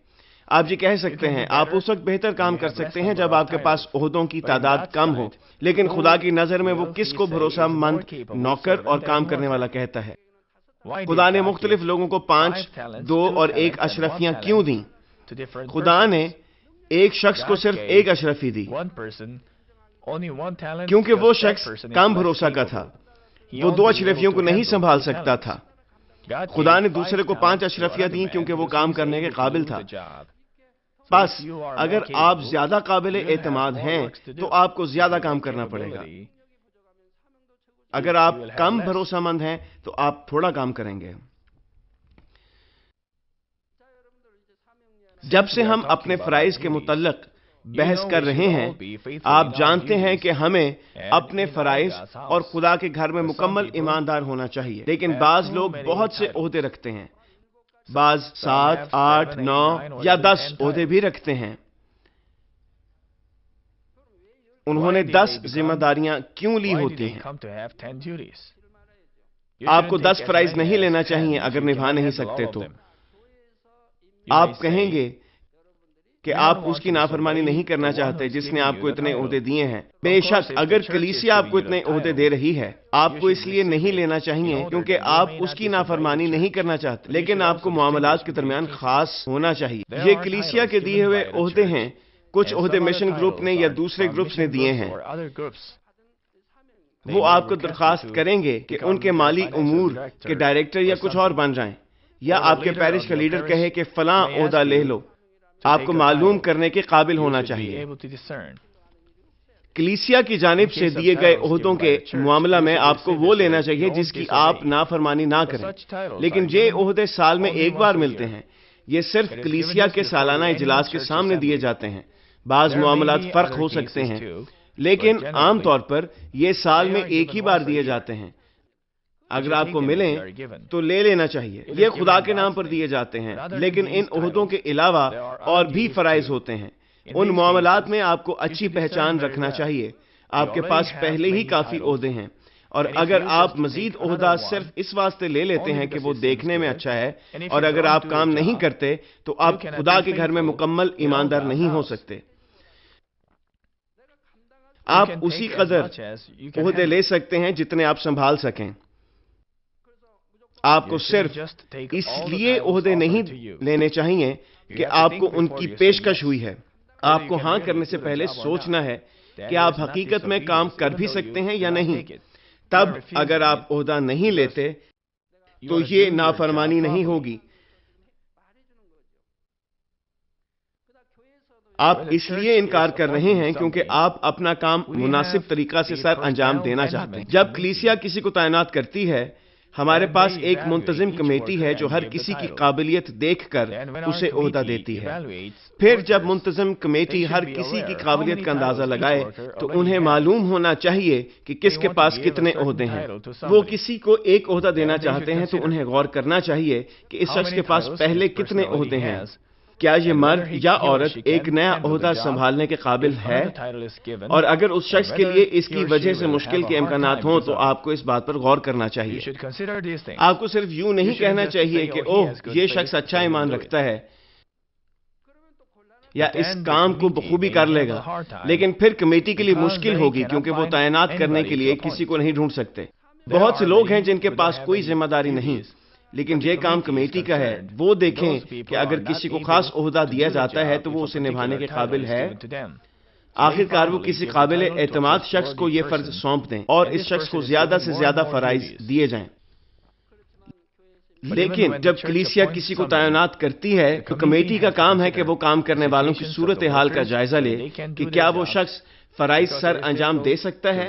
آپ یہ کہہ سکتے ہیں آپ اس وقت بہتر کام کر سکتے ہیں جب آپ کے پاس عہدوں کی تعداد کم ہو، لیکن خدا کی نظر میں وہ کس کو بھروسہ مند نوکر اور کام کرنے والا کہتا ہے؟ خدا نے مختلف لوگوں کو 5، 2 اور 1 اشرفیاں کیوں دیں؟ خدا نے ایک شخص کو صرف 1 اشرفی دی کیونکہ وہ شخص کم بھروسہ کا تھا، وہ 2 اشرفیوں کو نہیں سنبھال سکتا تھا۔ خدا نے دوسرے کو 5 اشرفیاں دیں کیونکہ وہ کام کرنے کے قابل تھا۔ بس اگر آپ زیادہ قابل اعتماد ہیں تو آپ کو زیادہ کام کرنا پڑے گا، اگر آپ کم بھروسہ مند ہیں تو آپ تھوڑا کام کریں گے۔ جب سے ہم اپنے فرائض کے متعلق بحث کر رہے ہیں، آپ جانتے ہیں کہ ہمیں اپنے فرائض اور خدا کے گھر میں مکمل ایماندار ہونا چاہیے، لیکن بعض لوگ بہت سے عہدے رکھتے ہیں، بعض 7، 8، 9 یا 10 عہدے بھی رکھتے ہیں۔ انہوں نے 10 ذمہ داریاں کیوں لی ہوتی ہیں؟ آپ کو 10 فرائض نہیں لینا چاہیے اگر نبھا نہیں سکتے تو۔ آپ کہیں گے کہ آپ اس کی نافرمانی نہیں کرنا چاہتے جس نے آپ کو اتنے عہدے دیے ہیں۔ بے شک اگر کلیسیا آپ کو اتنے عہدے دے رہی ہے، آپ کو اس لیے نہیں لینا چاہیے کیونکہ آپ اس کی نافرمانی نہیں کرنا چاہتے، لیکن آپ کو معاملات کے درمیان خاص ہونا چاہیے۔ یہ کلیسیا کے دیے ہوئے عہدے ہیں، کچھ عہدے مشن گروپ نے یا دوسرے گروپس نے دیے ہیں۔ وہ آپ کو درخواست کریں گے کہ ان کے مالی امور کے ڈائریکٹر یا کچھ اور بن جائیں، یا آپ کے پیرش کا لیڈر کہے کہ فلاں عہدہ لے لو۔ آپ کو معلوم کرنے کے قابل ہونا چاہیے۔ کلیسیا کی جانب سے دیے گئے عہدوں کے معاملہ میں آپ کو وہ لینا چاہیے جس کی آپ نافرمانی نہ کریں، لیکن یہ عہدے سال میں ایک بار ملتے ہیں، یہ صرف کلیسیا کے سالانہ اجلاس کے سامنے دیے جاتے ہیں۔ بعض معاملات فرق ہو سکتے ہیں، لیکن عام طور پر یہ سال میں ایک ہی بار دیے جاتے ہیں۔ اگر آپ کو ملیں تو لے لینا چاہیے، یہ خدا کے نام پر دیے جاتے ہیں، لیکن ان عہدوں کے علاوہ اور بھی فرائض ہوتے ہیں۔ ان معاملات میں آپ کو اچھی پہچان رکھنا چاہیے۔ آپ کے پاس پہلے ہی کافی عہدے ہیں اور اگر آپ مزید عہدہ صرف اس واسطے لے لیتے ہیں کہ وہ دیکھنے میں اچھا ہے، اور اگر آپ کام نہیں کرتے تو آپ خدا کے گھر میں مکمل ایماندار نہیں ہو سکتے۔ آپ اسی قدر عہدے لے سکتے ہیں جتنے آپ سنبھال سکیں۔ آپ کو صرف اس لیے عہدے نہیں لینے چاہیے کہ آپ کو ان کی پیشکش ہوئی ہے۔ آپ کو ہاں کرنے سے پہلے سوچنا ہے کہ آپ حقیقت میں کام کر بھی سکتے ہیں یا نہیں۔ تب اگر آپ عہدہ نہیں لیتے تو یہ نافرمانی نہیں ہوگی۔ آپ اس لیے انکار کر رہے ہیں کیونکہ آپ اپنا کام مناسب طریقہ سے سر انجام دینا چاہتے ہیں۔ جب کلیسیا کسی کو تعینات کرتی ہے، ہمارے پاس ایک منتظم کمیٹی ہے جو ہر کسی کی قابلیت دیکھ کر اسے عہدہ دیتی ہے۔ پھر جب منتظم کمیٹی ہر کسی کی قابلیت کا اندازہ لگائے تو انہیں معلوم ہونا چاہیے کہ کس کے پاس کتنے عہدے ہیں۔ وہ کسی کو ایک عہدہ دینا چاہتے ہیں تو انہیں غور کرنا چاہیے کہ اس شخص کے پاس پہلے کتنے عہدے ہیں۔ کیا یہ مرد یا عورت ایک نیا عہدہ سنبھالنے کے قابل ہے؟ اور اگر اس شخص کے لیے اس کی وجہ سے مشکل کے امکانات ہوں تو آپ کو اس بات پر غور کرنا چاہیے۔ آپ کو صرف یوں نہیں کہنا چاہیے کہ اوہ یہ شخص اچھا ایمان رکھتا ہے یا اس کام کو بخوبی کر لے گا، لیکن پھر کمیٹی کے لیے مشکل ہوگی کیونکہ وہ تعینات کرنے کے لیے کسی کو نہیں ڈھونڈ سکتے۔ بہت سے لوگ ہیں جن کے پاس کوئی ذمہ داری نہیں، لیکن یہ کام کمیٹی کا ہے۔ وہ دیکھیں کہ اگر کسی کو خاص عہدہ دیا جاتا ہے تو وہ اسے نبھانے کے قابل ہے۔ آخر کار وہ کسی قابل اعتماد شخص کو یہ فرض سونپ دیں اور اس شخص کو زیادہ سے زیادہ فرائض دیے جائیں۔ لیکن جب کلیسیا کسی کو تعینات کرتی ہے تو کمیٹی کا کام ہے کہ وہ کام کرنے والوں کی صورتحال کا جائزہ لے کہ کیا وہ شخص فرائض سر انجام دے سکتا ہے،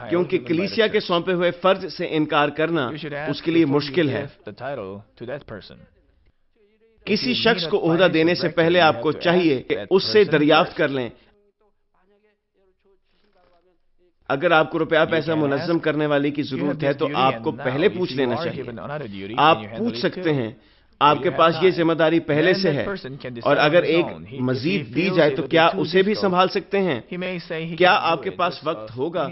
کیونکہ کلیسیا کے سونپے ہوئے فرض سے انکار کرنا اس کے لیے مشکل ہے۔ کسی شخص کو عہدہ دینے سے پہلے آپ کو چاہیے کہ اس سے دریافت کر لیں۔ اگر آپ کو روپیہ پیسہ منظم کرنے والے کی ضرورت ہے تو آپ کو پہلے پوچھ لینا چاہیے۔ آپ پوچھ سکتے ہیں، آپ کے پاس یہ ذمہ داری پہلے سے ہے، اور اگر ایک مزید دی جائے تو کیا اسے بھی سنبھال سکتے ہیں؟ کیا آپ کے پاس وقت ہوگا؟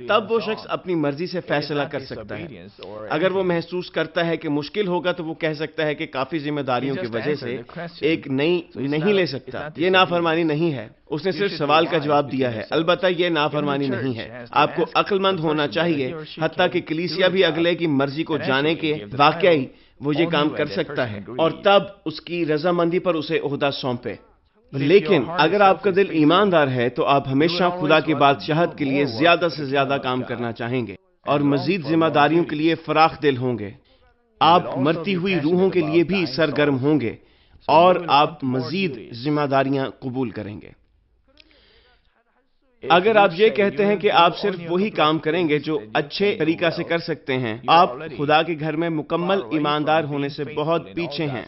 تب وہ شخص اپنی مرضی سے فیصلہ کر سکتا ہے۔ اگر وہ محسوس کرتا ہے کہ مشکل ہوگا تو وہ کہہ سکتا ہے کہ کافی ذمہ داریوں کی وجہ سے ایک نئی نہیں لے سکتا۔ یہ نافرمانی نہیں ہے، اس نے صرف سوال کا جواب دیا ہے۔ البتہ یہ نافرمانی نہیں ہے۔ آپ کو عقل مند ہونا چاہیے، حتیٰ کہ کلیسیا بھی اگلے کی مرضی کو جانے کے واقعی وہ یہ کام کر سکتا ہے اور تب اس کی رضامندی پر اسے عہدہ سونپے۔ لیکن اگر آپ کا دل ایماندار ہے تو آپ ہمیشہ خدا کی بادشاہت کے لیے زیادہ سے زیادہ کام کرنا چاہیں گے اور مزید ذمہ داریوں کے لیے فراخ دل ہوں گے۔ آپ مرتی ہوئی روحوں کے لیے بھی سرگرم ہوں گے اور آپ مزید ذمہ داریاں قبول کریں گے۔ اگر آپ یہ کہتے ہیں کہ آپ صرف وہی کام کریں گے جو اچھے طریقہ سے کر سکتے ہیں، آپ خدا کے گھر میں مکمل ایماندار ہونے سے بہت پیچھے ہیں۔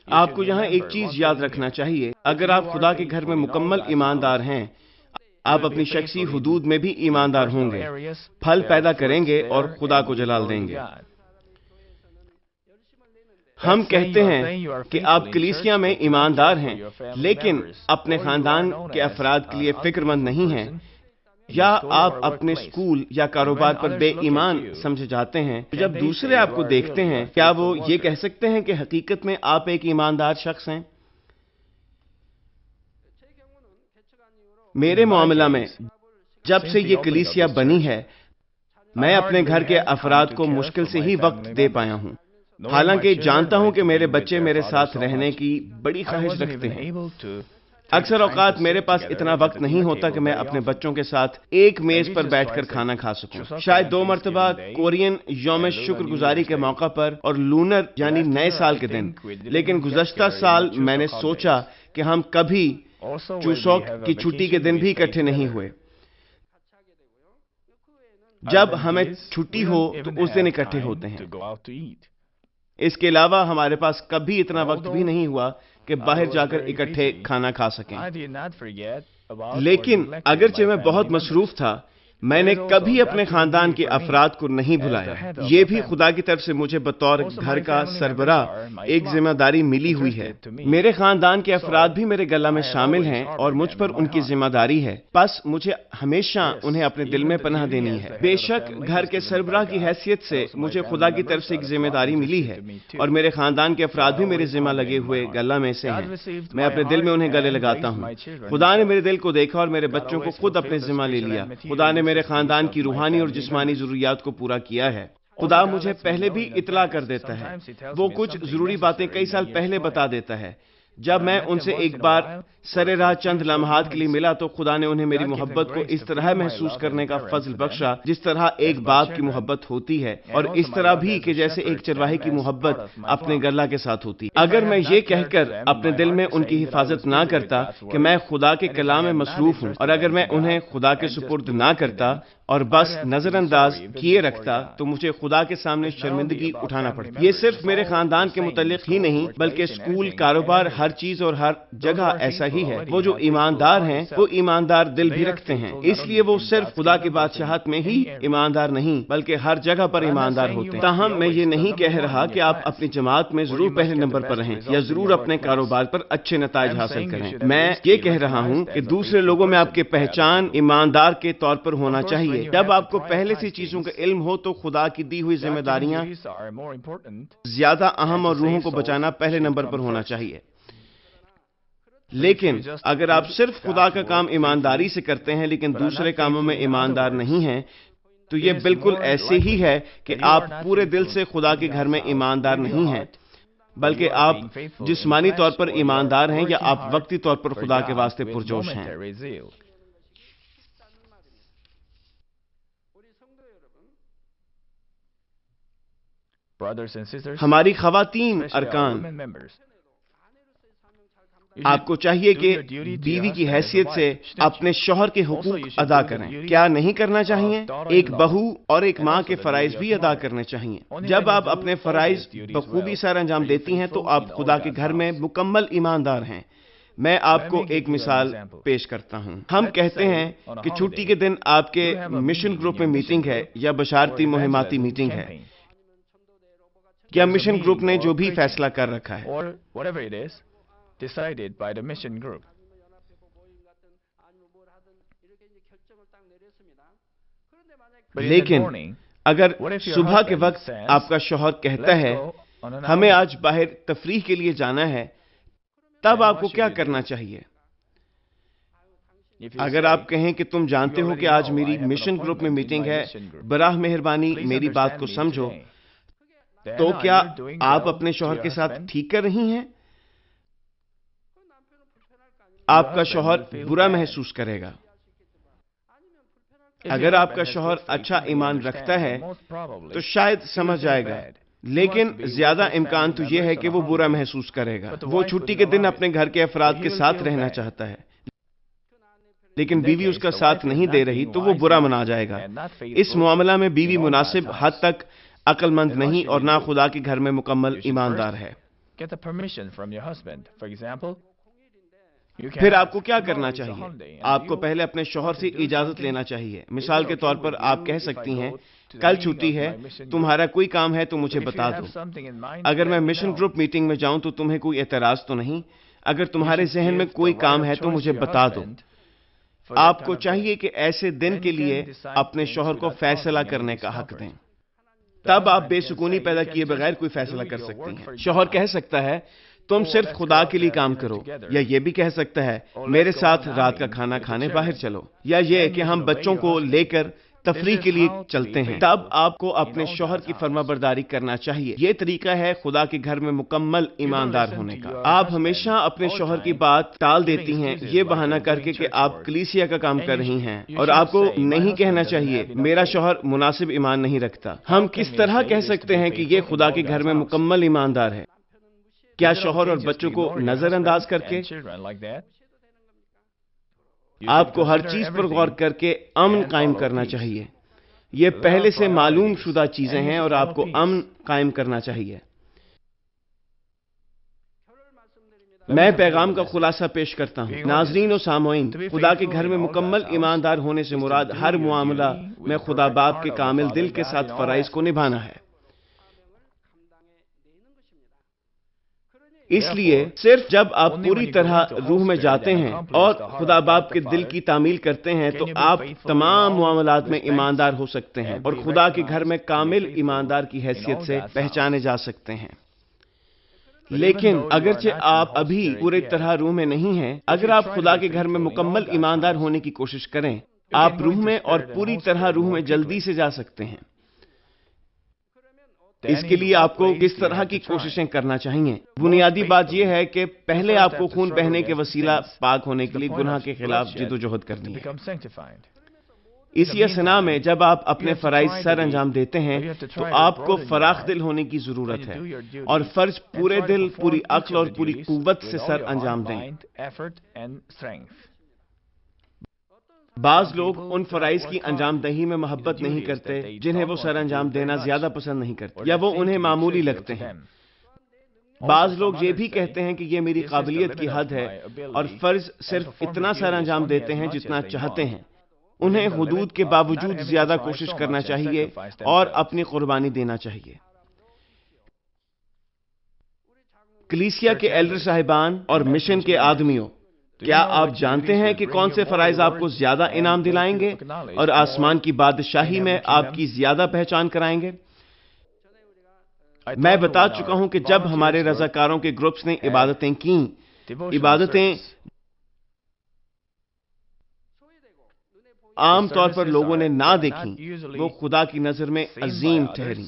آپ کو یہاں ایک چیز یاد رکھنا چاہیے، اگر آپ خدا کے گھر میں مکمل ایماندار ہیں، آپ اپنی شخصی حدود میں بھی ایماندار ہوں گے، پھل پیدا کریں گے اور خدا کو جلال دیں گے۔ ہم کہتے ہیں کہ آپ کلیسیا میں ایماندار ہیں لیکن اپنے خاندان کے افراد کے لیے فکر مند نہیں ہیں، یا آپ اپنے اسکول یا کاروبار پر بے ایمان سمجھے جاتے ہیں۔ جب دوسرے آپ کو دیکھتے ہیں کیا وہ یہ کہہ سکتے ہیں کہ حقیقت میں آپ ایک ایماندار شخص ہیں؟ میرے معاملہ میں جب سے یہ کلیسیا بنی ہے، میں اپنے گھر کے افراد کو مشکل سے ہی وقت دے پایا ہوں، حالانکہ جانتا ہوں کہ میرے بچے میرے ساتھ رہنے کی بڑی خواہش رکھتے ہیں۔ اکثر اوقات میرے پاس اتنا وقت نہیں ہوتا کہ میں اپنے بچوں کے ساتھ ایک میز پر بیٹھ کر کھانا کھا سکوں۔ شاید 2 مرتبہ کورین یوم شکر گزاری کے موقع پر اور لونر یعنی نئے سال کے دن، لیکن گزشتہ سال میں نے سوچا کہ ہم کبھی چوسوک کی چھٹی کے دن بھی اکٹھے نہیں ہوئے۔ جب ہمیں چھٹی ہو تو اس دن اکٹھے ہوتے ہیں۔ اس کے علاوہ ہمارے پاس کبھی اتنا وقت بھی نہیں ہوا کہ باہر جا کر اکٹھے کھانا کھا سکیں۔ لیکن اگرچہ میں بہت مصروف تھا، میں نے کبھی اپنے خاندان کے افراد کو نہیں بھلایا. یہ بھی خدا کی طرف سے مجھے بطور گھر کا سربراہ ایک ذمہ داری ملی ہوئی ہے. میرے خاندان کے افراد بھی میرے گلہ میں شامل ہیں اور مجھ پر ان کی ذمہ داری ہے. بس مجھے ہمیشہ انہیں اپنے دل میں پناہ دینی ہے. بے شک گھر کے سربراہ کی حیثیت سے مجھے خدا کی طرف سے ایک ذمہ داری ملی ہے اور میرے خاندان کے افراد بھی میرے ذمہ لگے ہوئے گلہ میں سے ہیں. میں اپنے دل میں انہیں گلے لگاتا ہوں. خدا نے میرے دل کو دیکھا اور میرے بچوں کو خود اپنے ذمہ لے لیا. خدا نے میرے خاندان کی روحانی اور جسمانی ضروریات کو پورا کیا ہے. خدا مجھے پہلے بھی اطلاع کر دیتا ہے. وہ کچھ ضروری باتیں کئی سال پہلے بتا دیتا ہے. جب میں ان سے ایک بار سر راہ چند لمحات کے لیے ملا تو خدا نے انہیں میری محبت کو اس طرح محسوس کرنے کا فضل بخشا جس طرح ایک باپ کی محبت ہوتی ہے، اور اس طرح بھی کہ جیسے ایک چرواہے کی محبت اپنے گلہ کے ساتھ ہوتی. اگر میں یہ کہہ کر اپنے دل میں ان کی حفاظت نہ کرتا کہ میں خدا کے کلام میں مصروف ہوں، اور اگر میں انہیں خدا کے سپرد نہ کرتا اور بس نظر انداز کیے رکھتا تو مجھے خدا کے سامنے شرمندگی اٹھانا پڑتا. یہ صرف میرے خاندان کے متعلق ہی نہیں بلکہ اسکول، کاروبار، ہر چیز اور ہر جگہ ایسا ہی ہے. وہ جو ایماندار ہیں وہ ایماندار دل بھی رکھتے ہیں، اس لیے وہ صرف خدا کی بادشاہت میں ہی ایماندار نہیں بلکہ ہر جگہ پر ایماندار ہوتے ہیں. تاہم میں یہ نہیں کہہ رہا کہ آپ اپنی جماعت میں ضرور پہلے نمبر پر رہیں یا ضرور اپنے کاروبار پر اچھے نتائج حاصل کریں. میں یہ کہہ رہا ہوں کہ دوسرے لوگوں میں آپ کی پہچان ایماندار کے طور پر ہونا چاہیے. جب آپ کو پہلے سے چیزوں کا علم ہو تو خدا کی دی ہوئی ذمہ داریاں زیادہ اہم اور روحوں کو بچانا پہلے نمبر پر ہونا چاہیے. لیکن اگر آپ صرف خدا کا کام ایمانداری سے کرتے ہیں لیکن دوسرے کاموں میں ایماندار نہیں ہیں تو یہ بالکل ایسے ہی ہے کہ آپ پورے دل سے خدا کے گھر میں ایماندار نہیں ہیں بلکہ آپ جسمانی طور پر ایماندار ہیں یا آپ وقتی طور پر خدا کے واسطے پرجوش ہیں. ہماری خواتین ارکان، آپ کو چاہیے کہ بیوی کی حیثیت سے اپنے شوہر کے حقوق ادا کریں. کیا نہیں کرنا چاہیے؟ ایک بہو اور ایک ماں کے فرائض بھی ادا کرنے چاہیے. جب آپ اپنے فرائض بخوبی سر انجام دیتی ہیں تو آپ خدا کے گھر میں مکمل ایماندار ہیں. میں آپ کو ایک مثال پیش کرتا ہوں. ہم کہتے ہیں کہ چھٹی کے دن آپ کے مشن گروپ میں میٹنگ ہے یا بشارتی مہماتی میٹنگ ہے یا مشن گروپ نے جو بھی فیصلہ کر رکھا ہے. لیکن اگر صبح کے وقت آپ کا شوہر کہتا ہے ہمیں آج باہر تفریح کے لیے جانا ہے، تب آپ کو کیا کرنا چاہیے؟ اگر آپ کہیں کہ تم جانتے ہو کہ آج میری مشن گروپ میں میٹنگ ہے، براہ مہربانی میری بات کو سمجھو، تو کیا آپ اپنے شوہر کے ساتھ ٹھیک کر رہی ہیں؟ آپ کا شوہر برا محسوس کرے گا. اگر آپ کا شوہر اچھا ایمان رکھتا ہے تو شاید سمجھ جائے گا، لیکن زیادہ امکان تو یہ ہے کہ وہ برا محسوس کرے گا. وہ چھٹی کے دن اپنے گھر کے افراد کے ساتھ رہنا چاہتا ہے لیکن بیوی اس کا ساتھ نہیں دے رہی تو وہ برا منا جائے گا. اس معاملہ میں بیوی مناسب حد تک عقل مند نہیں اور نہ خدا کے گھر میں مکمل ایماندار ہے. پھر آپ کو کیا کرنا چاہیے؟ آپ کو پہلے اپنے شوہر سے اجازت لینا چاہیے. مثال کے طور پر آپ کہہ سکتی ہیں کل چھٹی ہے، تمہارا کوئی کام ہے تو مجھے بتا دو. اگر میں مشن گروپ میٹنگ میں جاؤں تو تمہیں کوئی اعتراض تو نہیں؟ اگر تمہارے ذہن میں کوئی کام ہے تو مجھے بتا دو. آپ کو چاہیے کہ ایسے دن کے لیے اپنے شوہر کو فیصلہ کرنے کا حق دیں. تب آپ بے سکونی پیدا کیے بغیر کوئی فیصلہ کر سکتی ہیں. شوہر کہہ سکتا ہے تم صرف خدا کے لیے کام کرو، یا یہ بھی کہہ سکتا ہے میرے ساتھ رات کا کھانا کھانے باہر چلو، یا یہ کہ ہم بچوں کو لے کر تفریح کے لیے چلتے ہیں. تب آپ کو اپنے شوہر کی فرما برداری کرنا چاہیے. یہ طریقہ ہے خدا کے گھر میں مکمل ایماندار ہونے کا. آپ ہمیشہ اپنے شوہر کی بات ٹال دیتی ہیں یہ بہانہ کر کے کہ آپ کلیسیا کا کام کر رہی ہیں، اور آپ کو نہیں کہنا چاہیے میرا شوہر مناسب ایمان نہیں رکھتا. ہم کس طرح کہہ سکتے ہیں کہ یہ خدا کے گھر میں مکمل ایماندار ہے؟ کیا شوہر اور بچوں کو نظر انداز کر کے؟ آپ کو ہر چیز پر غور کر کے امن قائم کرنا چاہیے. یہ پہلے سے معلوم شدہ چیزیں ہیں اور آپ کو امن قائم کرنا چاہیے. میں پیغام کا خلاصہ پیش کرتا ہوں۔ ناظرین و سامعین، خدا کے گھر میں مکمل ایماندار ہونے سے مراد ہر معاملہ میں خدا باپ کے کامل دل کے ساتھ فرائض کو نبھانا ہے۔ اس لیے صرف جب آپ پوری طرح روح میں جاتے ہیں اور خدا باپ کے دل کی تعمیل کرتے ہیں تو آپ تمام معاملات میں ایماندار ہو سکتے ہیں اور خدا کے گھر میں کامل ایماندار کی حیثیت سے پہچانے جا سکتے ہیں۔ لیکن اگرچہ آپ ابھی پوری طرح روح میں نہیں ہیں، اگر آپ خدا کے گھر میں مکمل ایماندار ہونے کی کوشش کریں، آپ روح میں اور پوری طرح روح میں جلدی سے جا سکتے ہیں۔ اس کے لیے آپ کو کس طرح کی کوششیں کرنا چاہیے؟ بنیادی بات یہ ہے کہ پہلے آپ کو خون بہنے کے وسیلہ پاک ہونے کے لیے گناہ کے خلاف جد و جہد کرنی ہے۔ اسی اثنا میں جب آپ اپنے فرائض سر انجام دیتے ہیں تو آپ کو فراخ دل ہونے کی ضرورت ہے اور فرض پورے دل، پوری عقل اور پوری قوت سے سر انجام دیں۔ بعض لوگ ان فرائض کی انجام دہی میں محبت نہیں کرتے جنہیں وہ سر انجام دینا زیادہ پسند نہیں کرتے یا وہ انہیں معمولی لگتے ہیں۔ بعض لوگ یہ بھی کہتے ہیں کہ یہ میری قابلیت کی حد ہے اور فرض صرف اتنا سر انجام دیتے ہیں جتنا چاہتے ہیں۔ انہیں حدود کے باوجود زیادہ کوشش کرنا چاہیے اور اپنی قربانی دینا چاہیے۔ کلیسیا کے ایلڈر صاحبان اور مشن کے آدمیوں، کیا آپ جانتے ہیں کہ کون سے فرائض آپ کو زیادہ انعام دلائیں گے اور آسمان کی بادشاہی میں آپ کی زیادہ پہچان کرائیں گے؟ میں بتا چکا ہوں کہ جب ہمارے رضاکاروں کے گروپس نے عبادتیں کیں، عبادتیں عام طور پر لوگوں نے نہ دیکھیں، وہ خدا کی نظر میں عظیم ٹھہریں۔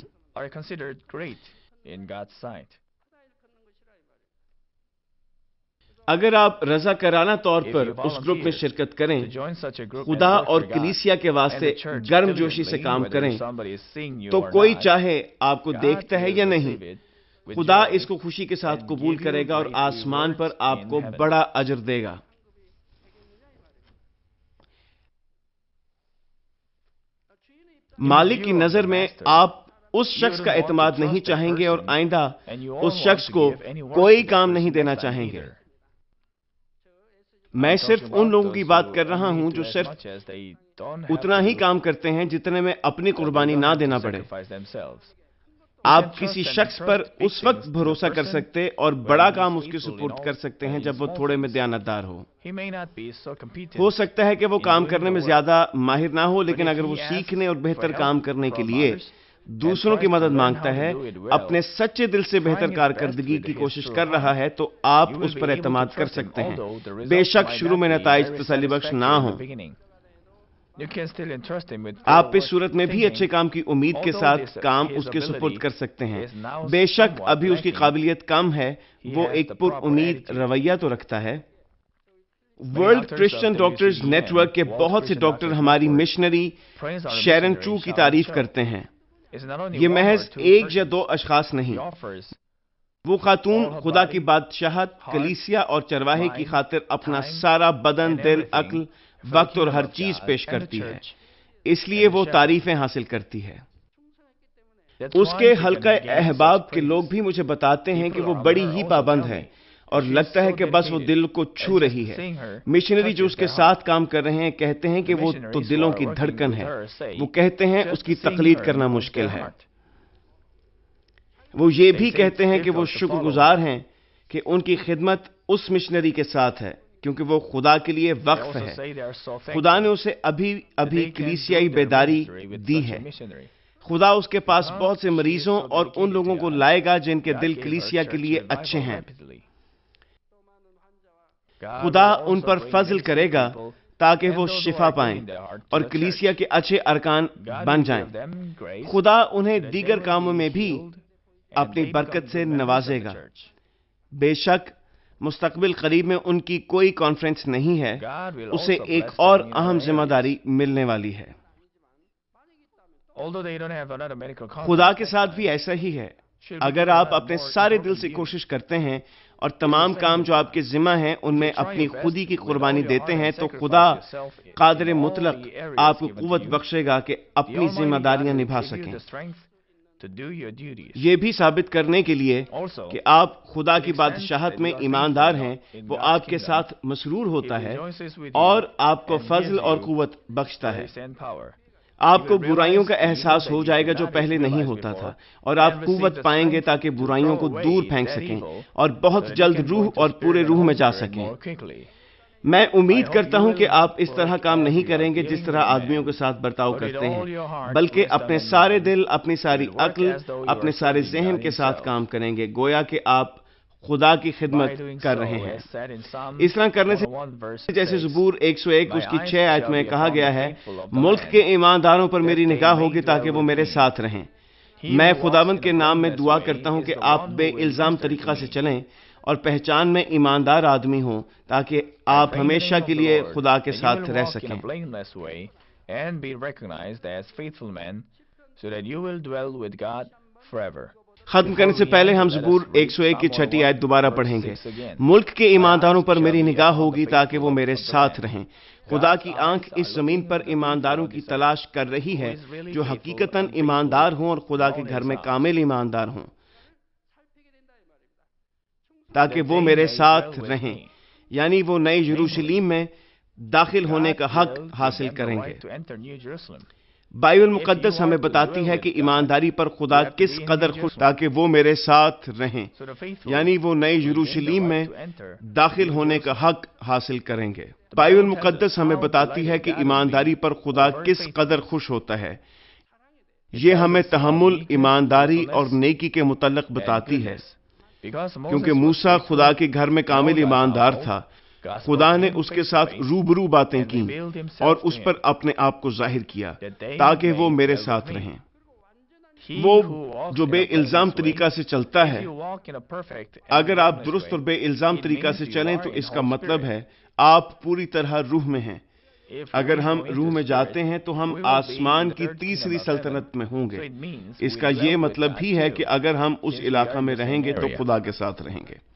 اگر آپ رضاکارانہ طور پر اس گروپ میں شرکت کریں، خدا اور کلیسیا کے واسطے گرم جوشی سے کام کریں، تو کوئی چاہے آپ کو دیکھتا ہے یا نہیں، خدا اس کو خوشی کے ساتھ قبول کرے گا اور آسمان پر آپ کو بڑا اجر دے گا۔ مالک کی نظر میں آپ اس شخص کا اعتماد نہیں چاہیں گے اور آئندہ اس شخص کو کوئی کام نہیں دینا چاہیں گے۔ میں صرف ان لوگوں کی بات کر رہا ہوں جو صرف اتنا ہی کام کرتے ہیں جتنے میں اپنی قربانی نہ دینا پڑے۔ آپ کسی شخص پر اس وقت بھروسہ کر سکتے اور بڑا کام اس کے سپرد کر سکتے ہیں جب وہ تھوڑے میں دیانتدار ہو سکتا ہے کہ وہ کام کرنے میں زیادہ ماہر نہ ہو، لیکن اگر وہ سیکھنے اور بہتر کام کرنے کے لیے دوسروں کی مدد مانگتا ہے، اپنے سچے دل سے بہتر کارکردگی کی کوشش کر رہا ہے، تو آپ اس پر اعتماد کر سکتے ہیں، بے شک شروع میں نتائج تسلی بخش نہ ہوں۔ آپ اس صورت میں بھی اچھے کام کی امید کے ساتھ کام اس کے سپرد کر سکتے ہیں۔ بے شک ابھی اس کی قابلیت کم ہے، وہ ایک پر امید رویہ تو رکھتا ہے۔ World Christian Doctors Network کے بہت سے ڈاکٹر ہماری مشنری شیرن ٹرو کی تعریف کرتے ہیں۔ یہ محض ایک یا دو اشخاص نہیں، وہ خاتون خدا کی بادشاہت، کلیسیا اور چرواہے کی خاطر اپنا سارا بدن، دل، عقل، وقت اور ہر چیز پیش کرتی ہے، اس لیے وہ تعریفیں حاصل کرتی ہے۔ اس کے حلقہ احباب کے لوگ بھی مجھے بتاتے ہیں کہ وہ بڑی ہی پابند ہے اور لگتا ہے کہ بس وہ دل کو چھو رہی ہے۔ مشنری جو اس کے ساتھ کام کر رہے ہیں کہتے ہیں کہ وہ تو دلوں کی دھڑکن ہے، وہ کہتے ہیں اس کی تقلید کرنا مشکل ہے۔ وہ یہ بھی کہتے ہیں کہ وہ شکر گزار ہیں کہ ان کی خدمت اس مشنری کے ساتھ ہے کیونکہ وہ خدا کے لیے وقف ہے۔ خدا نے اسے ابھی کلیسیائی بیداری دی ہے۔ خدا اس کے پاس بہت سے مریضوں اور ان لوگوں کو لائے گا جن کے دل کلیسیا کے لیے اچھے ہیں۔ خدا ان پر فضل کرے گا تاکہ وہ شفا پائیں اور کلیسیا کے اچھے ارکان بن جائیں۔ خدا انہیں دیگر کاموں میں بھی اپنی برکت سے نوازے گا۔ بے شک مستقبل قریب میں ان کی کوئی کانفرنس نہیں ہے، اسے ایک اور اہم ذمہ داری ملنے والی ہے۔ خدا کے ساتھ بھی ایسا ہی ہے۔ اگر آپ اپنے سارے دل سے کوشش کرتے ہیں اور تمام کام جو آپ کے ذمہ ہیں ان میں اپنی خودی کی قربانی دیتے ہیں تو خدا قادر مطلق آپ کو قوت بخشے گا کہ اپنی ذمہ داریاں نبھا سکیں۔ یہ بھی ثابت کرنے کے لیے کہ آپ خدا کی بادشاہت میں ایماندار ہیں، وہ آپ کے ساتھ مسرور ہوتا ہے اور آپ کو فضل اور قوت بخشتا ہے۔ آپ کو برائیوں کا احساس ہو جائے گا جو پہلے نہیں ہوتا تھا، اور آپ قوت پائیں گے تاکہ برائیوں کو دور پھینک سکیں اور بہت جلد روح اور پورے روح میں جا سکیں۔ میں امید کرتا ہوں کہ آپ اس طرح کام نہیں کریں گے جس طرح آدمیوں کے ساتھ برتاؤ کرتے ہیں، بلکہ اپنے سارے دل، اپنی ساری عقل، اپنے سارے ذہن کے ساتھ کام کریں گے، گویا کہ آپ خدا کی خدمت کر رہے ہیں۔ اس طرح کرنے سے جیسے زبور 101 اس کی 6 آیت میں کہا گیا ہے، ملک کے ایمانداروں پر میری نگاہ ہوگی تاکہ وہ میرے ساتھ رہیں۔ میں خداوند کے نام میں دعا کرتا ہوں کہ آپ بے الزام طریقہ سے چلیں اور پہچان میں ایماندار آدمی ہوں تاکہ آپ ہمیشہ کے لیے خدا کے ساتھ رہ سکیں۔ ختم کرنے سے پہلے ہم زبور 101 کی 6 آیت دوبارہ پڑھیں گے۔ ملک کے ایمانداروں پر میری نگاہ ہوگی تاکہ وہ میرے ساتھ رہیں۔ خدا کی آنکھ اس زمین پر ایمانداروں کی تلاش کر رہی ہے جو حقیقتاً ایماندار ہوں اور خدا کے گھر میں کامل ایماندار ہوں، تاکہ وہ میرے ساتھ رہیں، یعنی وہ نئے یروشلم میں داخل ہونے کا حق حاصل کریں گے۔ بائبل مقدس ہمیں بتاتی ہے کہ ایمانداری پر خدا کس قدر خوش، تاکہ وہ میرے ساتھ رہیں، یعنی وہ نئے یروشلم میں داخل ہونے کا حق حاصل کریں گے۔ بائبل مقدس ہمیں بتاتی ہے کہ ایمانداری پر خدا کس قدر خوش ہوتا ہے۔ یہ ہمیں تحمل، ایمانداری اور نیکی کے متعلق بتاتی ہے، کیونکہ موسیٰ خدا کے گھر میں کامل ایماندار تھا۔ خدا نے اس کے ساتھ روبرو باتیں کی اور اس پر اپنے آپ کو ظاہر کیا تاکہ وہ میرے ساتھ رہیں۔ وہ جو بے الزام طریقہ سے چلتا ہے، اگر آپ درست اور بے الزام طریقہ سے چلیں تو اس کا مطلب ہے آپ پوری طرح روح میں ہیں۔ اگر ہم روح میں جاتے ہیں تو ہم آسمان کی تیسری سلطنت میں ہوں گے۔ اس کا یہ مطلب بھی ہے کہ اگر ہم اس علاقہ میں رہیں گے تو خدا کے ساتھ رہیں گے۔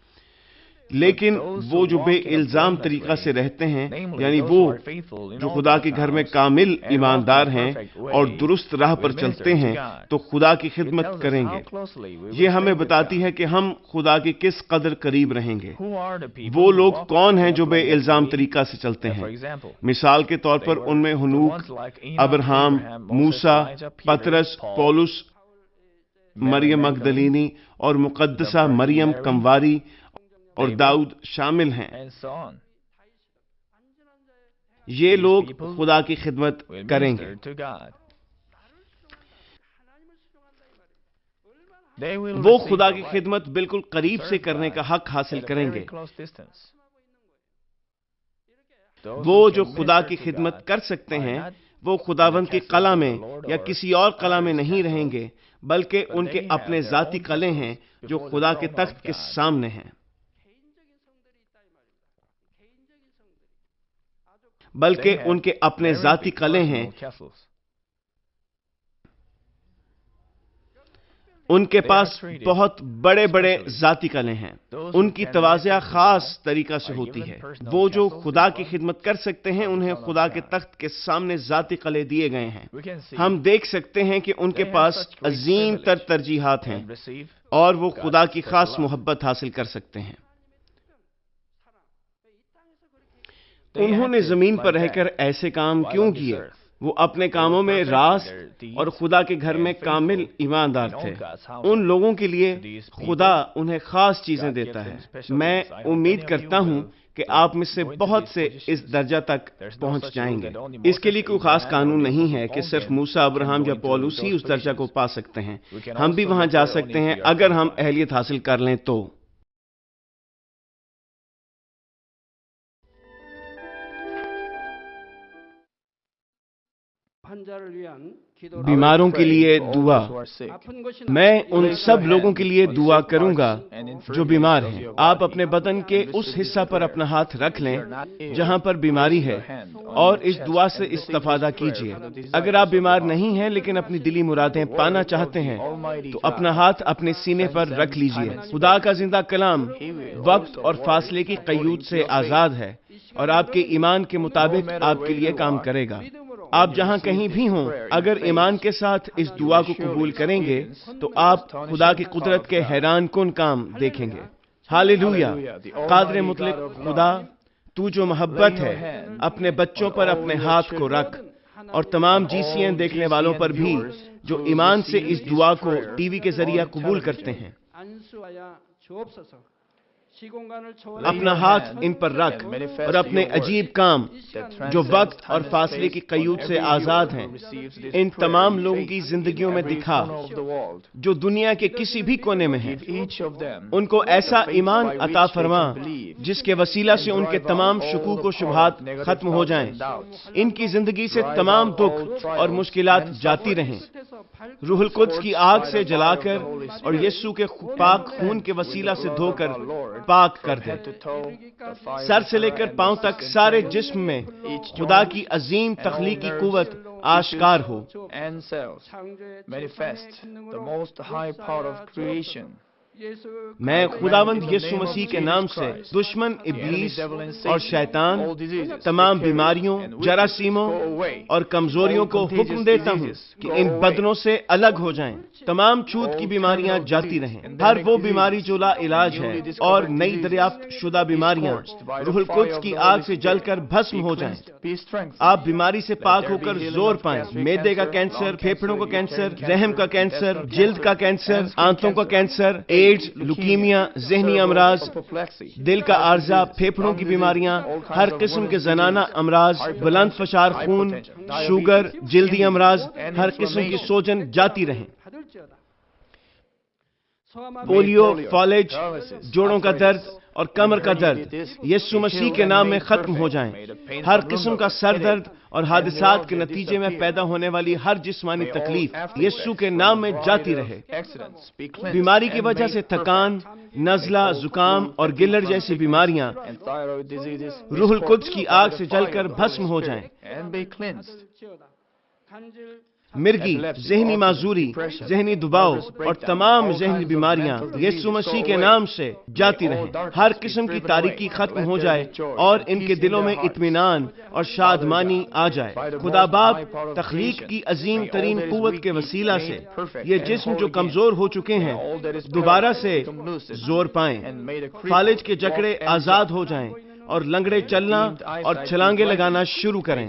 لیکن وہ جو بے الزام طریقہ سے رہتے ہیں، یعنی وہ جو خدا کے گھر میں کامل ایماندار ہیں اور درست راہ پر چلتے ہیں، تو خدا کی خدمت کریں گے۔ یہ ہمیں بتاتی ہے کہ ہم خدا کے کس قدر قریب رہیں گے۔ وہ لوگ کون ہیں جو بے الزام طریقہ سے چلتے ہیں؟ مثال کے طور پر ان میں ہنوک، ابراہم، موسیٰ، پطرس، پولس، مریم مگدلینی اور مقدسہ مریم کمواری اور داؤد شامل ہیں۔ یہ لوگ خدا کی خدمت کریں گے۔ وہ خدا کی خدمت بالکل قریب سے کرنے کا حق حاصل کریں گے۔ وہ جو خدا کی خدمت کر سکتے ہیں، وہ خداوند کی قلعہ میں یا کسی اور قلعہ میں نہیں رہیں گے، بلکہ ان کے اپنے ذاتی قلعے ہیں جو خدا کے تخت کے سامنے ہیں۔ بلکہ ان کے اپنے ذاتی قلعے ہیں۔ ان کے پاس بہت بڑے بڑے ذاتی قلعے ہیں۔ ان کی تواضع خاص طریقہ سے ہوتی ہے۔ وہ جو خدا کی خدمت کر سکتے ہیں، انہیں خدا کے تخت کے سامنے ذاتی قلعے دیے گئے ہیں۔ ہم دیکھ سکتے ہیں کہ ان کے پاس عظیم تر ترجیحات ہیں اور وہ خدا کی خاص محبت حاصل کر سکتے ہیں۔ انہوں نے زمین پر رہ کر ایسے کام کیوں کیے؟ وہ اپنے کاموں میں راست اور خدا کے گھر میں کامل ایماندار تھے۔ ان لوگوں کے لیے خدا انہیں خاص چیزیں دیتا ہے۔ میں امید کرتا ہوں کہ آپ میں سے بہت سے اس درجہ تک پہنچ جائیں گے۔ اس کے لیے کوئی خاص قانون نہیں ہے کہ صرف موسیٰ، ابراہم یا پولس ہی اس درجہ کو پا سکتے ہیں۔ ہم بھی وہاں جا سکتے ہیں اگر ہم اہلیت حاصل کر لیں تو۔ بیماروں کے لیے دعا۔ میں ان سب لوگوں کے لیے دعا کروں گا جو بیمار ہیں۔ آپ اپنے بدن کے اس حصہ پر اپنا ہاتھ رکھ لیں جہاں پر بیماری ہے اور اس دعا سے استفادہ کیجیے۔ اگر آپ بیمار نہیں ہیں لیکن اپنی دلی مرادیں پانا چاہتے ہیں تو اپنا ہاتھ اپنے سینے پر رکھ لیجیے۔ خدا کا زندہ کلام وقت اور فاصلے کی قیود سے آزاد ہے اور آپ کے ایمان کے مطابق آپ کے لیے کام کرے گا۔ آپ جہاں کہیں بھی ہوں، اگر ایمان کے ساتھ اس دعا کو قبول کریں گے تو آپ خدا کی قدرت کے حیران کن کام دیکھیں گے۔ ہاللویا! قادر مطلق خدا، تو جو محبت ہے، اپنے بچوں پر اپنے ہاتھ کو رکھ، اور تمام GCN دیکھنے والوں پر بھی جو ایمان سے اس دعا کو ٹی وی کے ذریعے قبول کرتے ہیں۔ اپنا ہاتھ ان پر رکھ اور اپنے عجیب کام جو وقت اور فاصلے کی قیود سے آزاد ہیں، ان تمام لوگوں کی زندگیوں میں دکھا جو دنیا کے کسی بھی کونے میں ہیں۔ ان کو ایسا ایمان عطا فرما جس کے وسیلہ سے ان کے تمام شکوک و شبہات ختم ہو جائیں، ان کی زندگی سے تمام دکھ اور مشکلات جاتی رہیں، روح القدس کی آگ سے جلا کر اور یسوع کے پاک خون کے وسیلہ سے دھو کر پاک کر دے۔ سر سے لے کر پاؤں تک سارے جسم میں خدا کی عظیم تخلیقی قوت آشکار ہو۔ میں خداوند یسوع مسیح کے نام سے دشمن ابلیس اور شیطان، تمام بیماریوں، جراثیموں اور کمزوریوں کو حکم دیتا ہوں کہ ان بدنوں سے الگ ہو جائیں۔ تمام چھوت کی بیماریاں جاتی رہیں، ہر وہ بیماری جو لا علاج ہے اور نئی دریافت شدہ بیماریاں روح القدس کی آگ سے جل کر بھسم ہو جائیں۔ آپ بیماری سے پاک ہو کر زور پائیں۔ معدے کا کینسر، پھیپھڑوں کا کینسر، رحم کا کینسر، جلد کا کینسر، آنتوں کا کینسر، ایڈز، لیوکیمیا، ذہنی امراض، دل کا عارضہ، پھیپھڑوں کی بیماریاں، ہر قسم کے زنانہ امراض، بلند فشار خون، شوگر، جلدی امراض، ہر قسم کی سوجن جاتی رہیں۔ پولیو، فالج، جوڑوں کا درد اور کمر کا درد یسوع مسیح کے نام میں ختم ہو جائیں۔ ہر قسم کا سر درد اور حادثات کے نتیجے میں پیدا ہونے والی ہر جسمانی تکلیف یسوع کے نام میں جاتی رہے۔ بیماری کی وجہ سے تھکان، نزلہ، زکام اور گلر جیسی بیماریاں روح القدس کی آگ سے جل کر بھسم ہو جائیں۔ مرگی، ذہنی معذوری، ذہنی دباؤ اور تمام ذہنی بیماریاں یسوع مسیح کے نام سے جاتی رہیں۔ ہر قسم کی تاریکی ختم ہو جائے اور ان کے دلوں میں اطمینان اور شادمانی آ جائے۔ خدا باپ تخلیق کی عظیم ترین قوت کے وسیلہ سے یہ جسم جو کمزور ہو چکے ہیں دوبارہ سے زور پائیں، فالج کے جکڑے آزاد ہو جائیں اور لنگڑے چلنا اور چھلانگے لگانا شروع کریں۔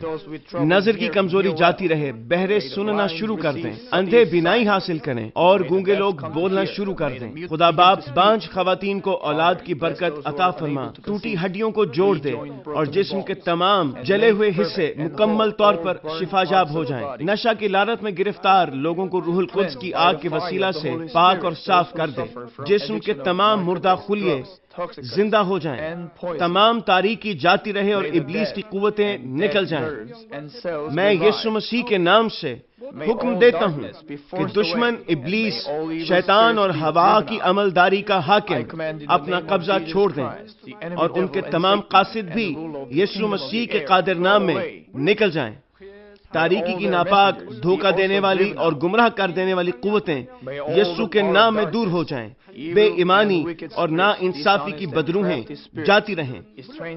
نظر کی کمزوری جاتی رہے، بہرے سننا شروع کر دیں، اندھے بینائی حاصل کریں اور گونگے لوگ بولنا شروع کر دیں۔ خدا باپ بانجھ خواتین کو اولاد کی برکت عطا فرما، ٹوٹی ہڈیوں کو جوڑ دے اور جسم کے تمام جلے ہوئے حصے مکمل طور پر شفا یاب ہو جائیں۔ نشہ کی لعنت میں گرفتار لوگوں کو روح القدس کی آگ کے وسیلہ سے پاک اور صاف کر دے۔ جسم کے تمام مردہ خلیے زندہ ہو جائیں، تمام تاریکی جاتی رہے اور ابلیس کی قوتیں نکل جائیں۔ میں یسوع مسیح کے نام سے حکم دیتا ہوں کہ دشمن ابلیس، شیطان اور ہوا کی عملداری کا حاکم اپنا قبضہ چھوڑ دیں اور ان کے تمام قاصد بھی یسوع مسیح کے قادر نام میں نکل جائیں۔ تاریکی کی ناپاک، دھوکہ دینے والی اور گمراہ کر دینے والی قوتیں یسوع کے نام میں دور ہو جائیں۔ بے ایمانی اور نا انصافی کی بدروہیں جاتی رہیں،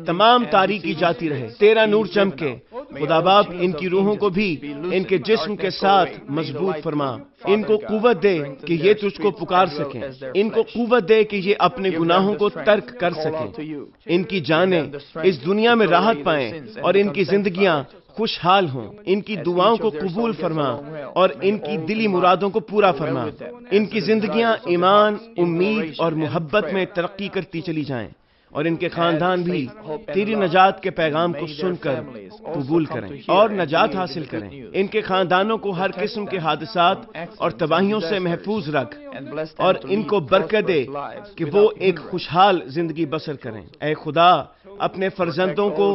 تمام تاریکی جاتی رہے، تیرا نور چمکے۔ خدا باپ ان کی روحوں کو بھی ان کے جسم کے ساتھ مضبوط فرما، ان کو قوت دے کہ یہ تجھ کو پکار سکیں، ان کو قوت دے کہ یہ اپنے گناہوں کو ترک کر سکیں، ان کی جانیں اس دنیا میں راحت پائیں اور ان کی زندگیاں خوشحال ہوں۔ ان کی دعاؤں کو قبول فرما اور ان کی دلی مرادوں کو پورا فرما۔ ان کی زندگیاں ایمان، امید اور محبت میں ترقی کرتی چلی جائیں اور ان کے خاندان بھی تیری نجات کے پیغام کو سن کر قبول کریں اور نجات حاصل کریں۔ ان کے خاندانوں کو ہر قسم کے حادثات اور تباہیوں سے محفوظ رکھ اور ان کو برکت دے کہ وہ ایک خوشحال زندگی بسر کریں۔ اے خدا، اپنے فرزندوں کو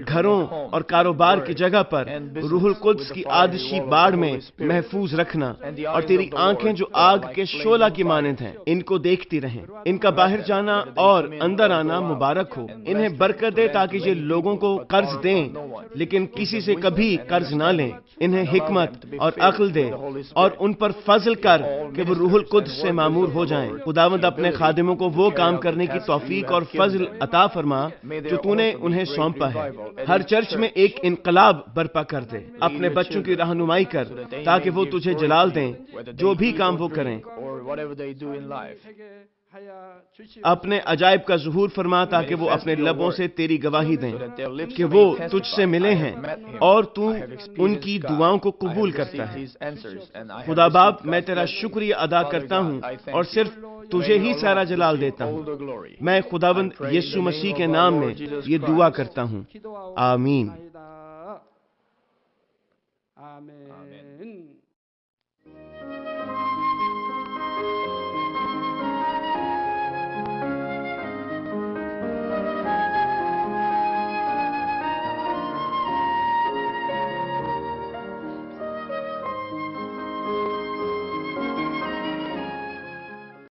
گھروں اور کاروبار کی جگہ پر روح القدس کی آتشی باڑ میں محفوظ رکھنا اور تیری آنکھیں جو آگ کے شعلہ کی مانند ہیں ان کو دیکھتی رہیں۔ ان کا باہر جانا اور اندر آنا مبارک ہو۔ انہیں برکت دے تاکہ یہ لوگوں کو قرض دیں لیکن کسی سے کبھی قرض نہ لیں۔ انہیں حکمت اور عقل دے اور ان پر فضل کر کہ وہ روح القدس سے معمور ہو جائیں۔ خداوند اپنے خادموں کو وہ کام کرنے کی توفیق اور فضل عطا فرما جو تو نے انہیں سونپا ہے۔ ہر چرچ میں ایک انقلاب برپا کر دے، اپنے بچوں کی رہنمائی کر تاکہ وہ تجھے جلال دیں جو بھی کام وہ کریں۔ اپنے عجائب کا ظہور فرما تاکہ وہ اپنے لبوں سے تیری گواہی دیں کہ وہ تجھ سے ملے ہیں اور تو ان کی دعاؤں کو قبول کرتا ہے۔ خدا باپ، میں تیرا شکریہ ادا کرتا ہوں اور صرف تجھے ہی سارا جلال دیتا ہوں۔ میں خداوند یسوع مسیح کے نام میں یہ دعا کرتا ہوں، آمین۔ آمین۔